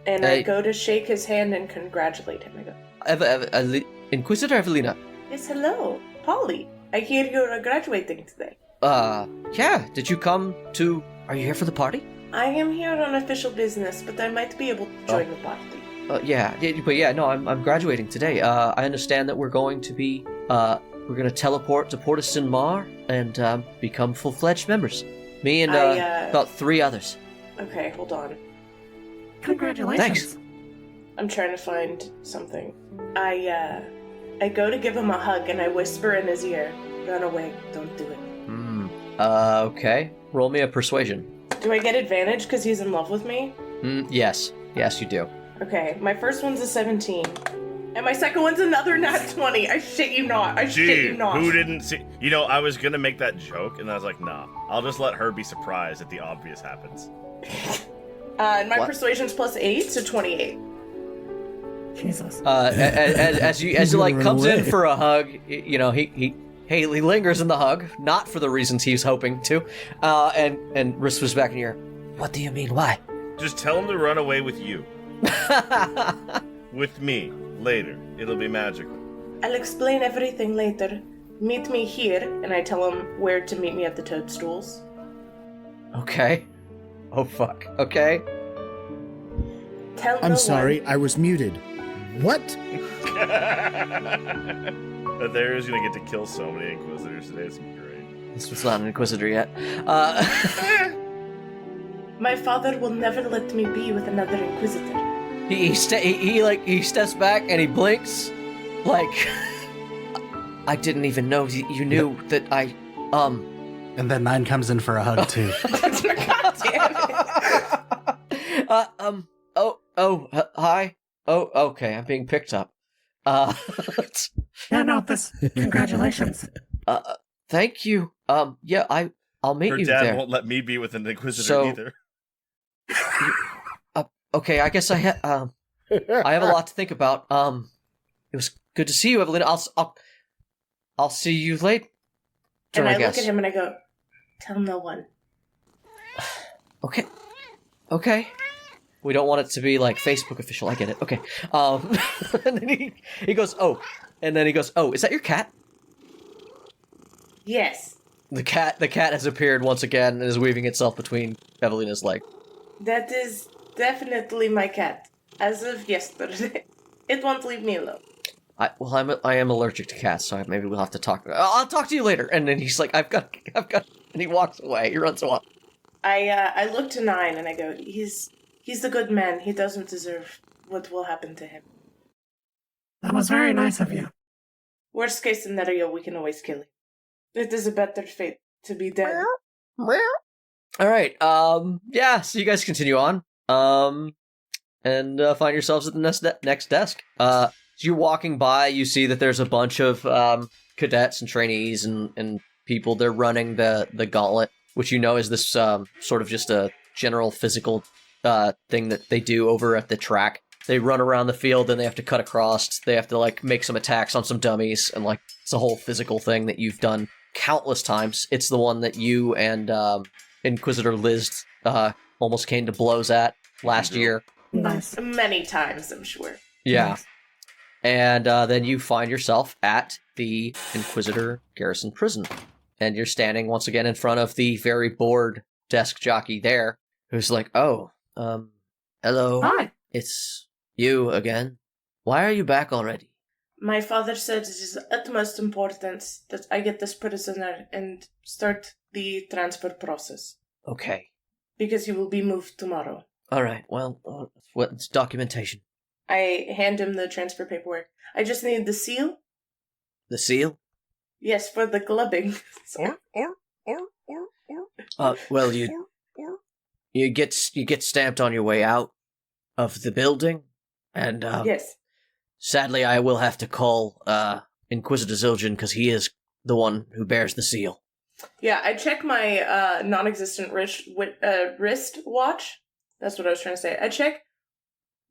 And I go to shake his hand and congratulate him. I go, Inquisitor Evalina. yes, hello, Polly. I hear you're graduating today. Yeah, did you come to... Are you here for the party? I am here on official business, but I might be able to join the party. No, I'm graduating today. I understand that we're going to be, we're going to teleport to Porta Sin Mar and become full-fledged members. Me and about 3 others. Okay, hold on. Congratulations. Thanks. I'm trying to find something. I go to give him a hug and I whisper in his ear, "Run away, don't do it." Okay. Roll me a persuasion. Do I get advantage because he's in love with me? Yes. Yes, you do. Okay, my first one's a 17. And my second one's another nat 20. I shit you not. Shit you not. Who didn't see? I was gonna make that joke, and I was like, nah. I'll just let her be surprised if the obvious happens. And my persuasion's +8, so 28. Jesus. As you like comes in for a hug, he lingers in the hug, not for the reasons he's hoping to, and whispers back in your ear, "What do you mean? Why?" Just tell him to run away with you. With me later. It'll be magical. I'll explain everything later. Meet me here, and I tell him where to meet me at the toadstools. Okay. Oh fuck. Okay. Tell I'm no sorry, one. I was muted. What? There's gonna get to kill so many Inquisitors today. It's gonna be great. This was not an Inquisitor yet. My father will never let me be with another Inquisitor. He steps back and he blinks, like, I didn't even know you knew that I, And then 9 comes in for a hug, too. God damn it. Hi. Oh, okay, I'm being picked up. Congratulations. Thank you. Yeah, I'll meet Her you dad there. won't let me be with an Inquisitor So- either. Okay, I guess I have a lot to think about. It was good to see you, Evalina. I'll see you later. And I guess. look at him and I go, tell no one. Okay. We don't want it to be like Facebook official. I get it. Okay. And then he goes, oh, and then he goes, oh, is that your cat? Yes, The cat has appeared once again and is weaving itself between Evelina's leg. that is definitely my cat. As of yesterday. It won't leave me alone. I am allergic to cats, so maybe we'll have to talk. I'll talk to you later. And then he's like, I've got, and he walks away. He runs away. I look to 9 and I go, he's a good man. He doesn't deserve what will happen to him. That was very nice of you. Worst case scenario, we can always kill him. It is a better fate to be dead All right. Yeah. So you guys continue on. And find yourselves at the next desk. So you're walking by. You see that there's a bunch of cadets and trainees and people. They're running the gauntlet, which you know is this sort of just a general physical thing that they do over at the track. They run around the field and they have to cut across. They have to like make some attacks on some dummies, and like it's a whole physical thing that you've done countless times. It's the one that you and Inquisitor Liz almost came to blows at last year. Nice. Many times, I'm sure. Yeah. Nice. And then you find yourself at the Inquisitor Garrison Prison. And you're standing once again in front of the very bored desk jockey there, who's like, oh, hello. Hi. It's you again. Why are you back already? My father said it is of utmost importance that I get this prisoner and start the transfer process. Okay. Because he will be moved tomorrow. All right. Well, what's documentation? I hand him the transfer paperwork. I just need the seal. The seal? Yes, for the clubbing. Well, you get stamped on your way out of the building, and yes. Sadly, I will have to call Inquisitor Zildjian because he is the one who bears the seal. Yeah, I check my non-existent wrist watch. That's what I was trying to say. I check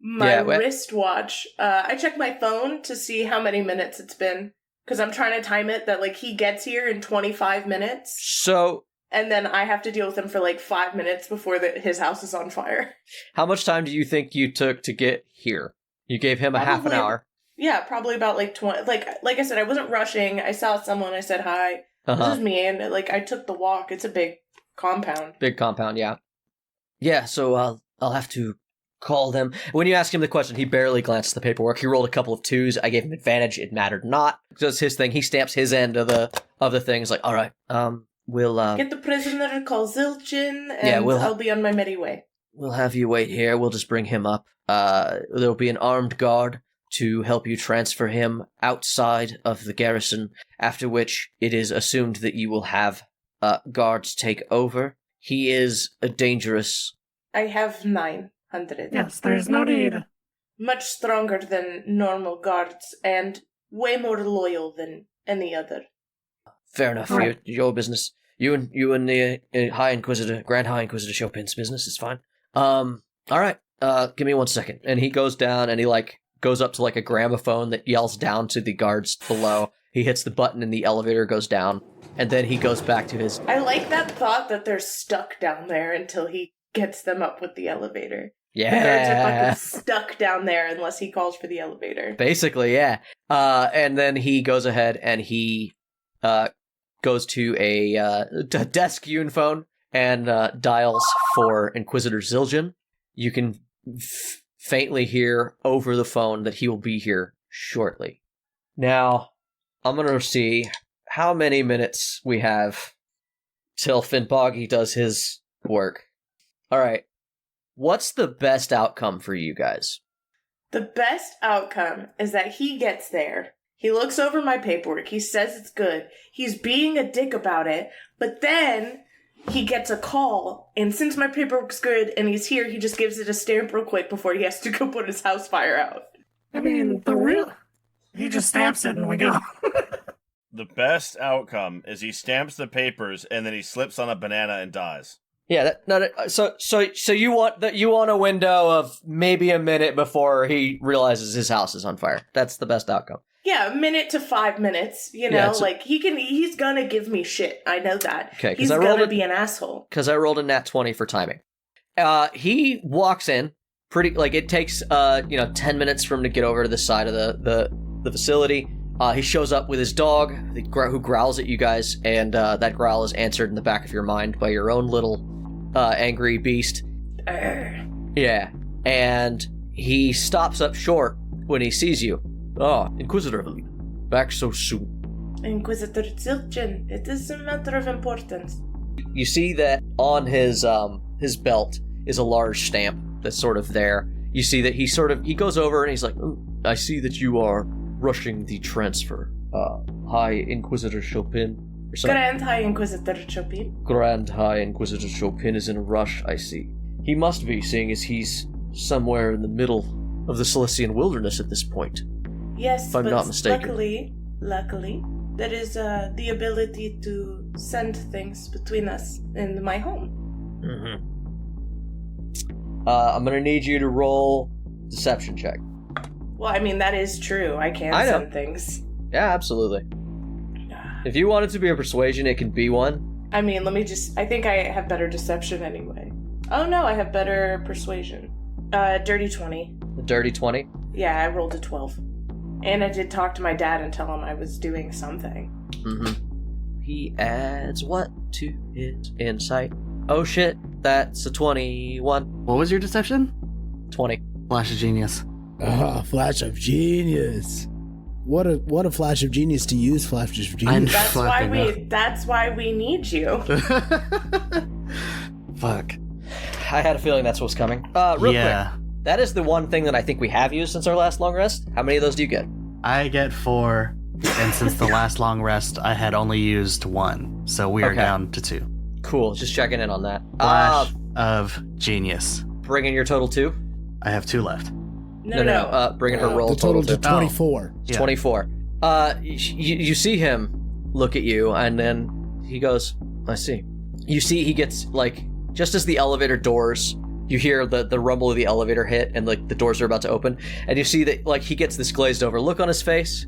my wristwatch. I check my phone to see how many minutes it's been, because I'm trying to time it that like he gets here in 25 minutes. So, and then I have to deal with him for like 5 minutes before his house is on fire. How much time do you think you took to get here? You gave him half an hour. Yeah, probably about like 20. Like I said, I wasn't rushing. I saw someone. I said hi. This is me, and like I took the walk. It's a big compound. Big compound, yeah. Yeah, so I'll have to call them. When you ask him the question, he barely glanced at the paperwork. He rolled a couple of 2s. I gave him advantage. It mattered not. Does his thing. He stamps his end of the thing. He's like, all right, we'll get the prisoner, call Zildjian, and I'll be on my merry way. We'll have you wait here. We'll just bring him up. There'll be an armed guard to help you transfer him outside of the garrison, after which it is assumed that you will have guards take over. He is a dangerous... I have 900. Yes, there's no need. Much stronger than normal guards, and way more loyal than any other. Fair enough. Right. Your business. You and the Grand High Inquisitor Chopin's business is fine. All right. Give me 1 second. And he goes down and he goes up to a gramophone that yells down to the guards below. He hits the button and the elevator goes down. And then he goes back to his... I like that thought that they're stuck down there until he gets them up with the elevator. Yeah. The guards are fucking stuck down there unless he calls for the elevator. Basically, yeah. And then he goes ahead and he goes to a desk phone and dials for Inquisitor Zildjian. You can faintly hear over the phone that he will be here shortly. Now, I'm going to see how many minutes we have till Finboggy does his work. All right. What's the best outcome for you guys? The best outcome is that he gets there. He looks over my paperwork. He says it's good. He's being a dick about it. But then he gets a call. And since my paperwork's good and he's here, he just gives it a stamp real quick before he has to go put his house fire out. I mean, he just stamps it and we go. The best outcome is he stamps the papers and then he slips on a banana and dies. Yeah, so you want a window of maybe a minute before he realizes his house is on fire. That's the best outcome. Yeah, a minute to 5 minutes, he's gonna give me shit. I know that. Okay, he's gonna be an asshole. Because I rolled a nat 20 for timing. He walks in it takes 10 minutes for him to get over to the side of the facility. He shows up with his dog, who growls at you guys, and that growl is answered in the back of your mind by your own little angry beast. Yeah, and he stops up short when he sees you. Oh, Inquisitor Evalina, back so soon. Inquisitor Zildjian, it is a matter of importance. You see that on his belt is a large stamp that's sort of there. You see that he goes over and he's like, I see that you are rushing the transfer. Hi, Inquisitor Chopin. Grand High Inquisitor Chopin. Grand High Inquisitor Chopin is in a rush, I see. He must be, seeing as he's somewhere in the middle of the Celestian wilderness at this point. Yes, if I'm but not mistaken. luckily, there is the ability to send things between us and my home. Mm-hmm. I'm gonna need you to roll deception check. Well, I mean, that is true. I can send things. Yeah, absolutely. If you want it to be a persuasion, it can be one. I mean, I think I have better deception anyway. Oh no, I have better persuasion. Dirty 20. A dirty 20? Yeah, I rolled a 12. And I did talk to my dad and tell him I was doing something. Mm-hmm. He adds what to his insight? Oh shit, that's a 21. What was your deception? 20. Flash of genius. Ah, flash of genius. What a flash of genius to use flash of genius. That's why we need you. Fuck. I had a feeling that's what's coming. Real quick. That is the one thing that I think we have used since our last long rest. How many of those do you get? I get 4, and since the last long rest, I had only used 1, so we are down to 2. Cool, just checking in on that. Flash of genius. Bringing your total 2? I have 2 left. No. Bringing her roll the total to to 24. Yeah. 24. You see him look at you, and then he goes, I see. You see he gets, just as the elevator doors, you hear the rumble of the elevator hit, and, the doors are about to open, and you see that, he gets this glazed over look on his face,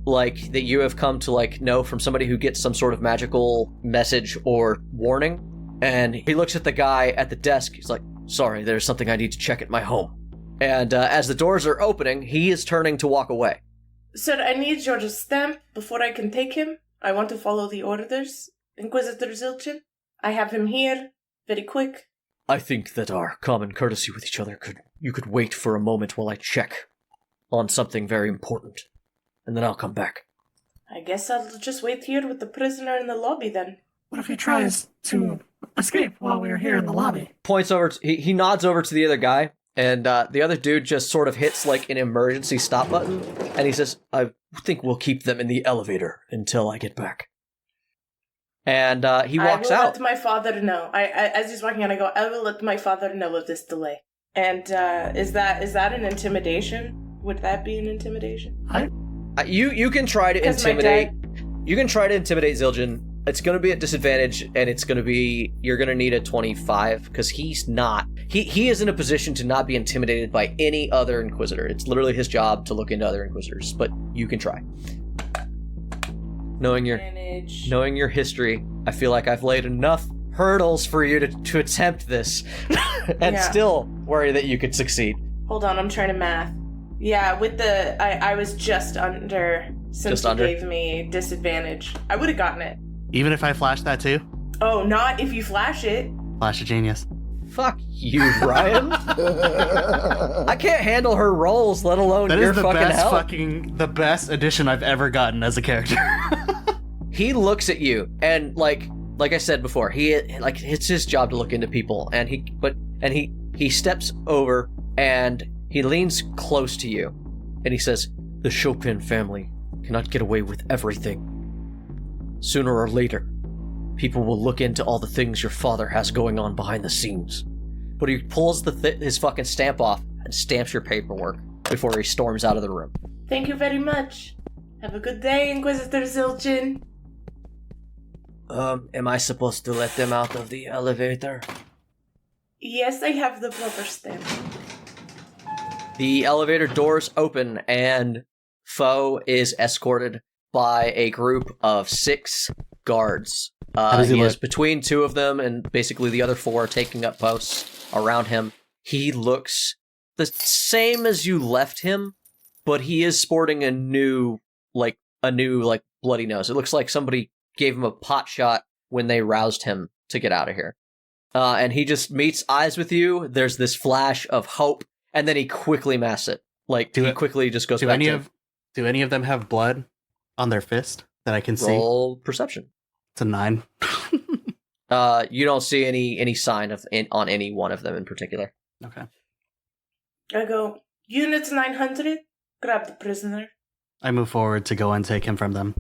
that you have come to, know from somebody who gets some sort of magical message or warning, and he looks at the guy at the desk, he's like, sorry, there's something I need to check at my home. And as the doors are opening, he is turning to walk away. Sir, I need your stamp before I can take him. I want to follow the orders. Inquisitor Zilchin, I have him here. Very quick. I think that our common courtesy with each other you could wait for a moment while I check on something very important, and then I'll come back. I guess I'll just wait here with the prisoner in the lobby then. What if he tries to escape while we're here in the lobby? Points over, he nods over to the other guy, and the other dude just sort of hits an emergency stop button, and he says, I think we'll keep them in the elevator until I get back. And he walks out. I will let my father know. As he's walking out, I go, I will let my father know of this delay. And is that an intimidation? Would that be an intimidation? You can try to intimidate. You can try to intimidate Zildjian. It's going to be at disadvantage, and you're going to need a 25, because he's not. He is in a position to not be intimidated by any other Inquisitor. It's literally his job to look into other Inquisitors, but you can try. Knowing your history, I feel like I've laid enough hurdles for you to attempt this, and still worry that you could succeed. Hold on, I'm trying to math. Yeah, with the I was just under since you gave me disadvantage. I would have gotten it. Even if I flash that too? Oh, not if you flash it. Flash of genius. Fuck you, Brian. I can't handle her rolls, let alone your fucking help. That is the best addition I've ever gotten as a character. He looks at you, and like I said before, it's his job to look into people, and he steps over and he leans close to you, and he says, "The Chopin family cannot get away with everything. Sooner or later, people will look into all the things your father has going on behind the scenes." But he pulls his fucking stamp off and stamps your paperwork before he storms out of the room. Thank you very much. Have a good day, Inquisitor Zilchin. Am I supposed to let them out of the elevator? Yes, I have the proper stamp. The elevator doors open, and Faux is escorted by a group of 6 guards. He is between 2 of them, and basically the other 4 are taking up posts around him. He looks the same as you left him, but he is sporting a new bloody nose. It looks like somebody gave him a pot shot when they roused him to get out of here. And he just meets eyes with you. There's this flash of hope, and then he quickly masks it. Quickly just goes back to... Do any of them have blood on their fist that I can see? Roll perception. It's a 9. You don't see any sign on any one of them in particular. Okay. I go, Unit 900, grab the prisoner. I move forward to go and take him from them.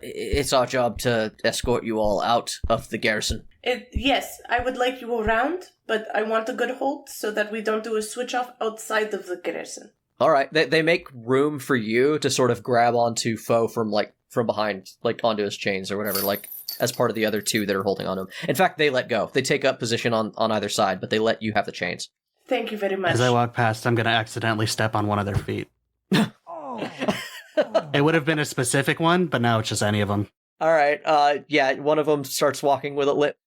It's our job to escort you all out of the garrison. Yes, I would like you around, but I want a good hold so that we don't do a switch off outside of the garrison. All right, they make room for you to sort of grab onto Faux from behind, like onto his chains or whatever, like as part of the other two that are holding on to him. In fact, they let go. They take up position on either side, but they let you have the chains. Thank you very much. As I walk past, I'm going to accidentally step on one of their feet. It would have been a specific one, but now it's just any of them. All right, yeah, one of them starts walking with a lip.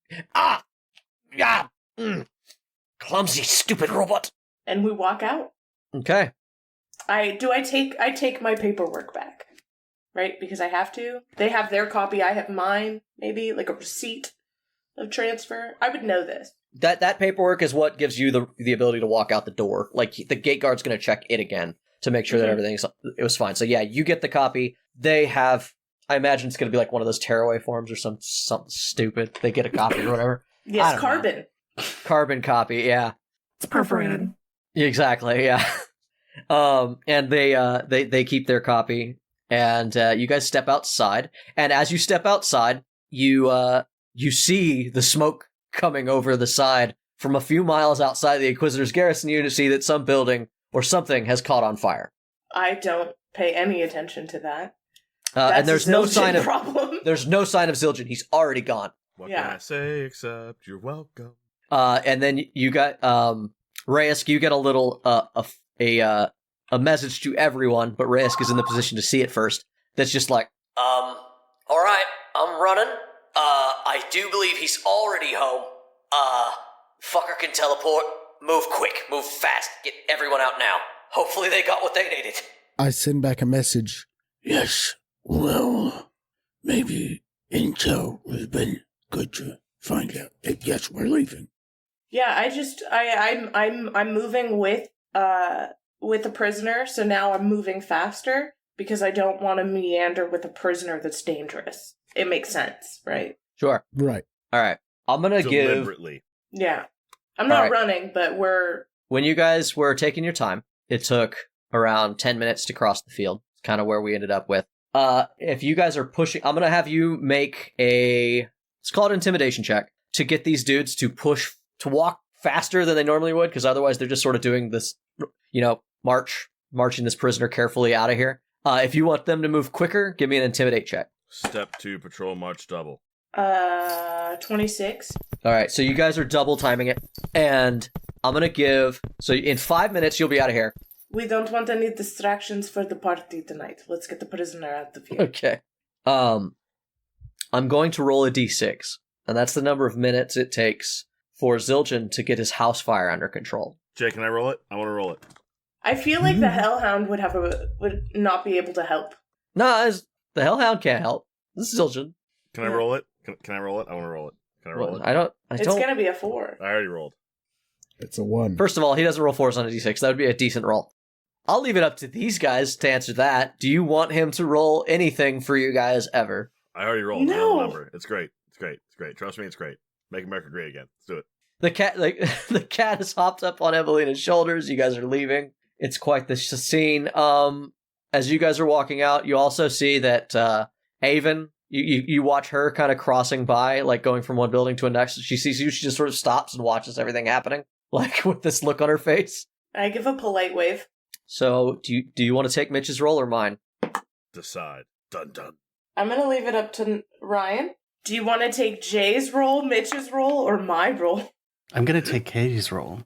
Clumsy, stupid robot. And we walk out. Okay. I take my paperwork back, right? Because I have to. They have their copy, I have mine, maybe like a receipt of transfer. I would know this. That paperwork is what gives you the ability to walk out the door. Like, the gate guard's going to check it again to make sure that it was fine. So yeah, you get the copy. They have, I imagine it's going to be like one of those tearaway forms or something stupid. They get a copy or whatever. Yes, carbon. Carbon copy, yeah. It's perforated. Exactly, yeah. And they keep their copy, and you guys step outside. And as you step outside, you see the smoke coming over the side from a few miles outside the Inquisitor's garrison. You see that some building or something has caught on fire. I don't pay any attention to that. And there's no sign of problem. There's no sign of Zildjian. He's already gone. What can I say except you're welcome? And then you got Reyes. You get a little a message to everyone, but Reyes is in the position to see it first. That's just like, all right, I'm running. I do believe he's already home. Fucker can teleport. Move quick, move fast, get everyone out now. Hopefully they got what they needed. I send back a message. Yes, well, maybe intel would have been good to find out. Yes, we're leaving. Yeah, I'm moving with a prisoner, so now I'm moving faster because I don't want to meander with a prisoner that's dangerous. It makes sense, right? Sure. Right. All right. I'm gonna give. Deliberately. Yeah. I'm not running, but we're... When you guys were taking your time, it took around 10 minutes to cross the field. It's kind of where we ended up with. If you guys are pushing, I'm going to have you make let's call it an intimidation check, to get these dudes to walk faster than they normally would, because otherwise they're just sort of doing this, marching this prisoner carefully out of here. If you want them to move quicker, give me an intimidate check. Step 2, patrol march double. 26. All right, so you guys are double timing it, and I'm going to give... So in 5 minutes, you'll be out of here. We don't want any distractions for the party tonight. Let's get the prisoner out of here. Okay. I'm going to roll a d6, and that's the number of minutes it takes for Zildjian to get his house fire under control. Jay, can I roll it? I want to roll it. I feel like the Hellhound would not be able to help. No, the Hellhound can't help. This is Zildjian. Can I roll it? Can I roll it? I want to roll it. Can I roll it? I don't. It's going to be a 4. I already rolled. It's a 1. First of all, he doesn't roll 4s on a d6. That would be a decent roll. I'll leave it up to these guys to answer that. Do you want him to roll anything for you guys ever? I already rolled. No. I don't remember. It's great. It's great. It's great. Trust me, it's great. Make America great again. Let's do it. The cat has hopped up on Evalina's shoulders. You guys are leaving. It's quite the scene. As you guys are walking out, you also see that Avon, you watch her kind of crossing by, like going from one building to the next. She sees you. She just sort of stops and watches everything happening, like with this look on her face. I give a polite wave. So, do you want to take Mitch's roll or mine? Decide. Dun dun. I'm going to leave it up to Ryan. Do you want to take Jay's roll, Mitch's roll, or my roll? I'm going to take Katie's roll.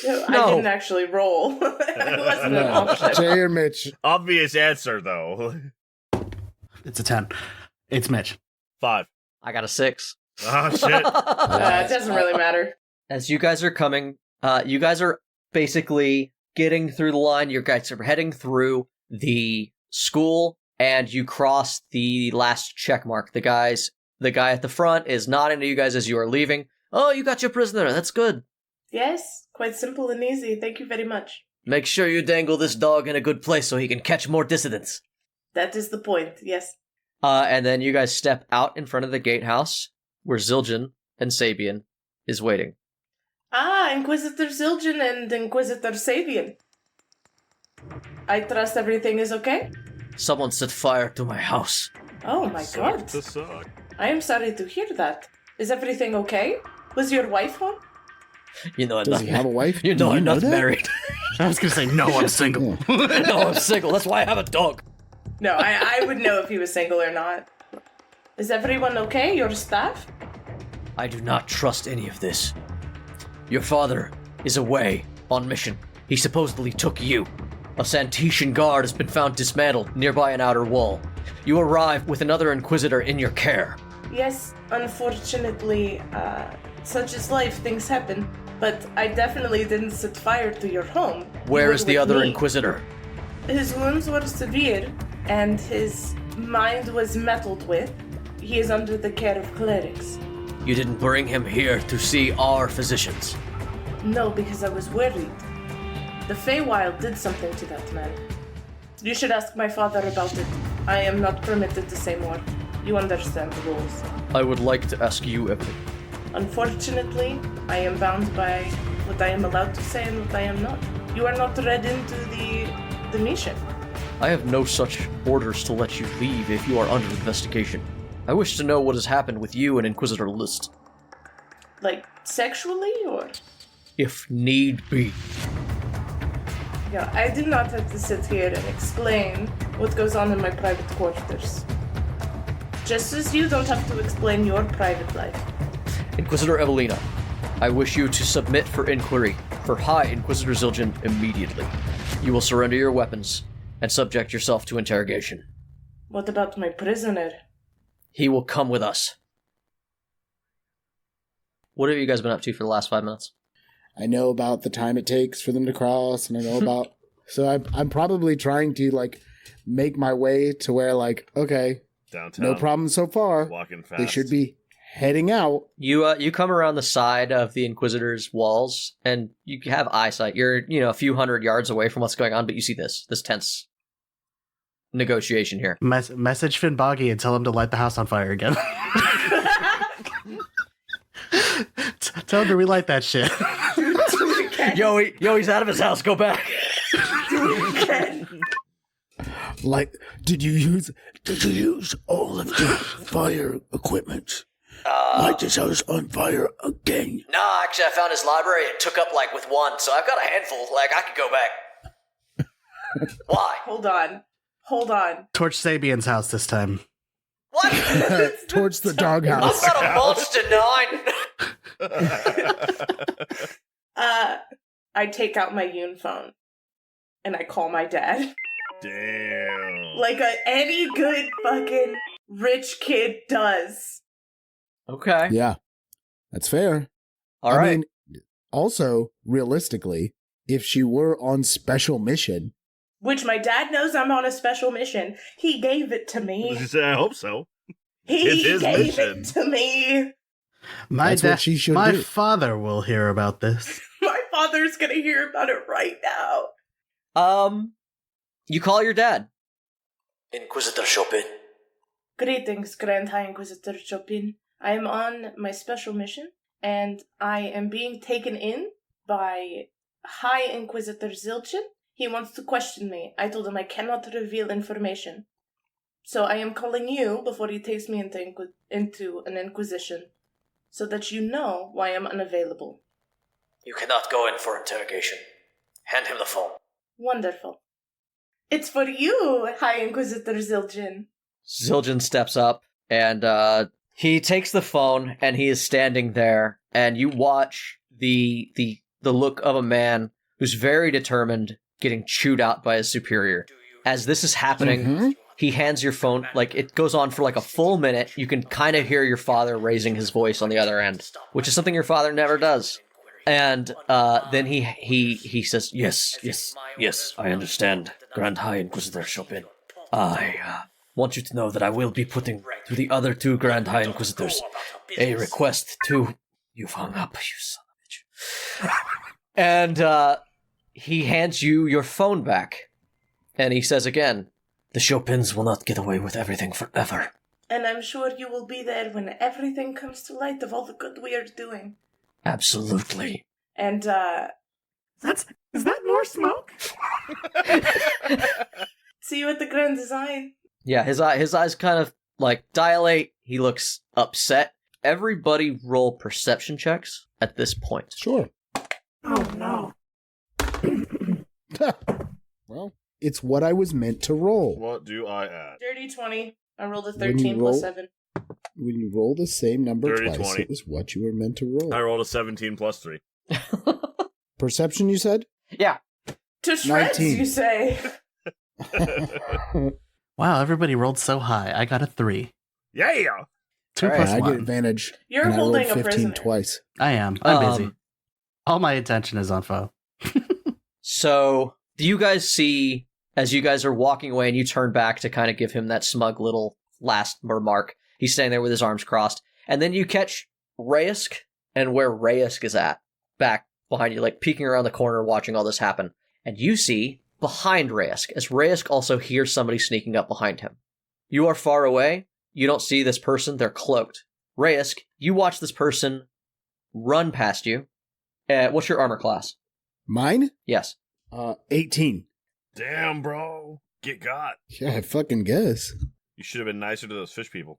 No. I didn't actually roll. It wasn't an option. Jay or Mitch? Obvious answer, though. It's a 10. It's Mitch. 5. I got a 6. Oh, shit. It doesn't really matter. As you guys are coming, you guys are basically getting through the line. You guys are heading through the school, and you cross the last check mark. The guy at the front is nodding to you guys as you are leaving. Oh, you got your prisoner. That's good. Yes, quite simple and easy. Thank you very much. Make sure you dangle this dog in a good place so he can catch more dissidents. That is the point, yes. And then you guys step out in front of the gatehouse where Zildjian and Sabian is waiting. Ah, Inquisitor Zildjian and Inquisitor Sabian. I trust everything is okay? Someone set fire to my house. Oh my god. To suck. I am sorry to hear that. Is everything okay? Was your wife home? You know I'm Does not he have a wife? You know Do I'm know not that? married. I was gonna say no, I'm single. No, I'm single. That's why I have a dog. No, I would know if he was single or not. Is everyone okay? Your staff? I do not trust any of this. Your father is away on mission. He supposedly took you. A Santetian guard has been found dismantled nearby an outer wall. You arrive with another Inquisitor in your care. Yes, unfortunately, such is life, things happen. But I definitely didn't set fire to your home. Where You is were the with other me. Inquisitor? His wounds were severe, and his mind was meddled with. He is under the care of clerics. You didn't bring him here to see our physicians. No, because I was worried. The Feywild did something to that man. You should ask my father about it. I am not permitted to say more. You understand the rules. I would like to ask you, Evelyn. Unfortunately, I am bound by what I am allowed to say and what I am not. You are not read into the mission. I have no such orders to let you leave if you are under investigation. I wish to know what has happened with you and Inquisitor List. Like, sexually, or? If need be. Yeah, I do not have to sit here and explain what goes on in my private quarters. Just as you don't have to explain your private life. Inquisitor Evalina, I wish you to submit for inquiry for High Inquisitor Zildjian immediately. You will surrender your weapons and subject yourself to interrogation. What about my prisoner? He will come with us. What have you guys been up to for the last 5 minutes? I know about the time it takes for them to cross, and I know about... So I'm probably trying to, like, make my way to where, like, okay, Downtown. no problem so far. Walking fast. They should be heading out. You come around the side of the Inquisitor's walls, and you have eyesight. You're, a few hundred yards away from what's going on, but you see this tense negotiation here. Message Finboggy and tell him to light the house on fire again. Tell him to relight that shit. Yo, he's out of his house. Go back. Like, did you use all of your fire equipment? Light this house on fire again. No, actually, I found his library and took up, with one, so I've got a handful. I could go back. Why? Hold on. Torch Sabian's house this time. What? Towards the doghouse. I'm not a monster 9. I take out my Yoon phone, and I call my dad. Damn. Like any good fucking rich kid does. Okay. Yeah, that's fair. All right. I mean, also, realistically, if she were on special mission... Which my dad knows I'm on a special mission. He gave it to me. I hope so. He It's his gave mission. it to me. That's what she should my do. father will hear about this. My father's gonna hear about it right now. You call your dad. Inquisitor Chopin. Greetings, Grand High Inquisitor Chopin. I am on my special mission, and I am being taken in by High Inquisitor Zildjian. He wants to question me. I told him I cannot reveal information. So I am calling you before he takes me into an inquisition, so that you know why I'm unavailable. You cannot go in for interrogation. Hand him the phone. Wonderful. It's for you, High Inquisitor Zildjian. Zildjian steps up, and he takes the phone, and he is standing there, and you watch the look of a man who's very determined, getting chewed out by his superior. As this is happening, he hands your phone, it goes on for a full minute. You can kind of hear your father raising his voice on the other end, which is something your father never does. And then he says, yes, I understand, Grand High Inquisitor Chopin. I want you to know that I will be putting to the other two Grand High Inquisitors a request to... You've hung up, you son of a bitch. And he hands you your phone back. And he says again, the Chopins will not get away with everything forever. And I'm sure you will be there when everything comes to light of all the good we are doing. Absolutely. And, Is that more smoke? see you at the Grand Design. Yeah, his eyes kind of, dilate. He looks upset. Everybody roll perception checks at this point. Sure. Oh no. Well, it's what I was meant to roll. What do I add? Dirty 20. I rolled a When you 13 roll- plus 7. When you roll the same number Dirty twice, 20. it was what you were meant to roll. I rolled a 17 plus 3. Perception, you said? Yeah. To shreds, 19. you say. Wow, everybody rolled so high. I got a 3. Yeah! 2 All right, plus I 1. get advantage. You're and holding I rolled a 15 prisoner. twice. I am. I'm busy. Um, All my attention is on Faux. So, do you guys see, as you guys are walking away and you turn back to kind of give him that smug little last remark, he's standing there with his arms crossed, and then you catch Raysk and where Raysk is at, back behind you, like peeking around the corner watching all this happen. And you see behind Raysk, as Raysk also hears somebody sneaking up behind him. You are far away, you don't see this person, they're cloaked. Raysk, you watch this person run past you. What's your armor class? Mine? Yes. 18. Damn, bro. Get got. Yeah, I fucking guess. You should have been nicer to those fish people.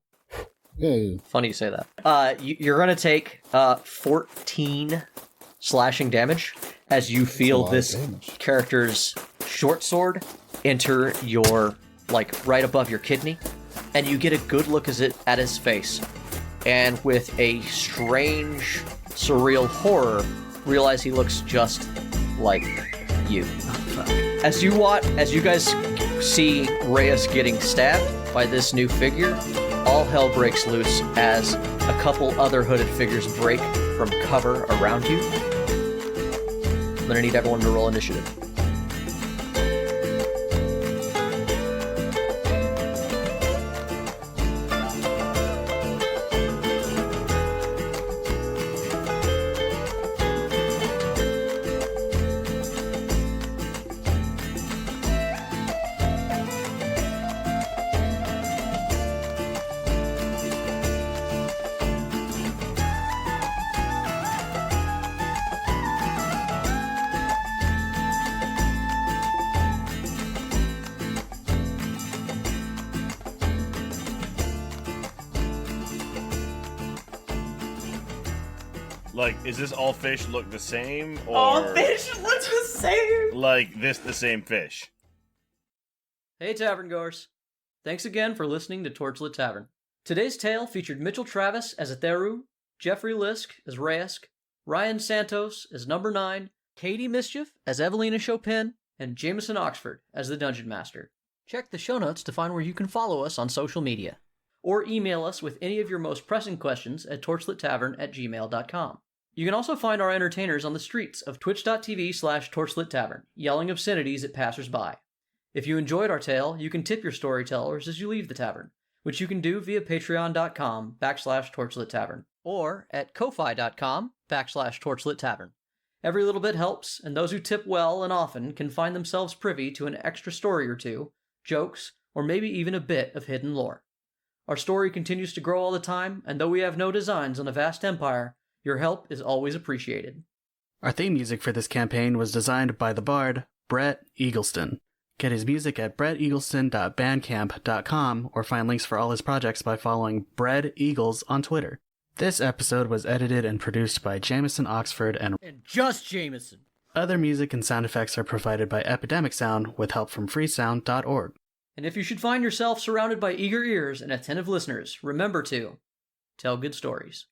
Yeah. Funny you say that. You're going to take 14 slashing damage as you feel lot of this damage. character's short sword enter your, right above your kidney, and you get a good look at his face. And with a strange, surreal horror, realize he looks just like you. As you guys see Reyes getting stabbed by this new figure, all hell breaks loose as a couple other hooded figures break from cover around you. I'm gonna need everyone to roll initiative. Like, is this all fish look the same? Or All fish look the same. like this the same fish? Hey Tavern Goers! Thanks again for listening to Torchlit Tavern. Today's tale featured Mitchell Travis as Atheru, Jeffrey Lisk as Raysk, Ryan Santos as Number 9, Katie Mischief as Evalina Chopin, and Jameson Oxford as the Dungeon Master. Check the show notes to find where you can follow us on social media. Or email us with any of your most pressing questions at torchlittavern@gmail.com. You can also find our entertainers on the streets of twitch.tv/torchlittavern, yelling obscenities at passersby. If you enjoyed our tale, you can tip your storytellers as you leave the tavern, which you can do via patreon.com/torchlittavern, or at ko-fi.com/torchlittavern. Every little bit helps, and those who tip well and often can find themselves privy to an extra story or two, jokes, or maybe even a bit of hidden lore. Our story continues to grow all the time, and though we have no designs on a vast empire, your help is always appreciated. Our theme music for this campaign was designed by the bard, Brett Eagleston. Get his music at bretteagleston.bandcamp.com or find links for all his projects by following Bread Eagles on Twitter. This episode was edited and produced by Jameson Oxford and just Jameson. Other music and sound effects are provided by Epidemic Sound with help from freesound.org. And if you should find yourself surrounded by eager ears and attentive listeners, remember to tell good stories.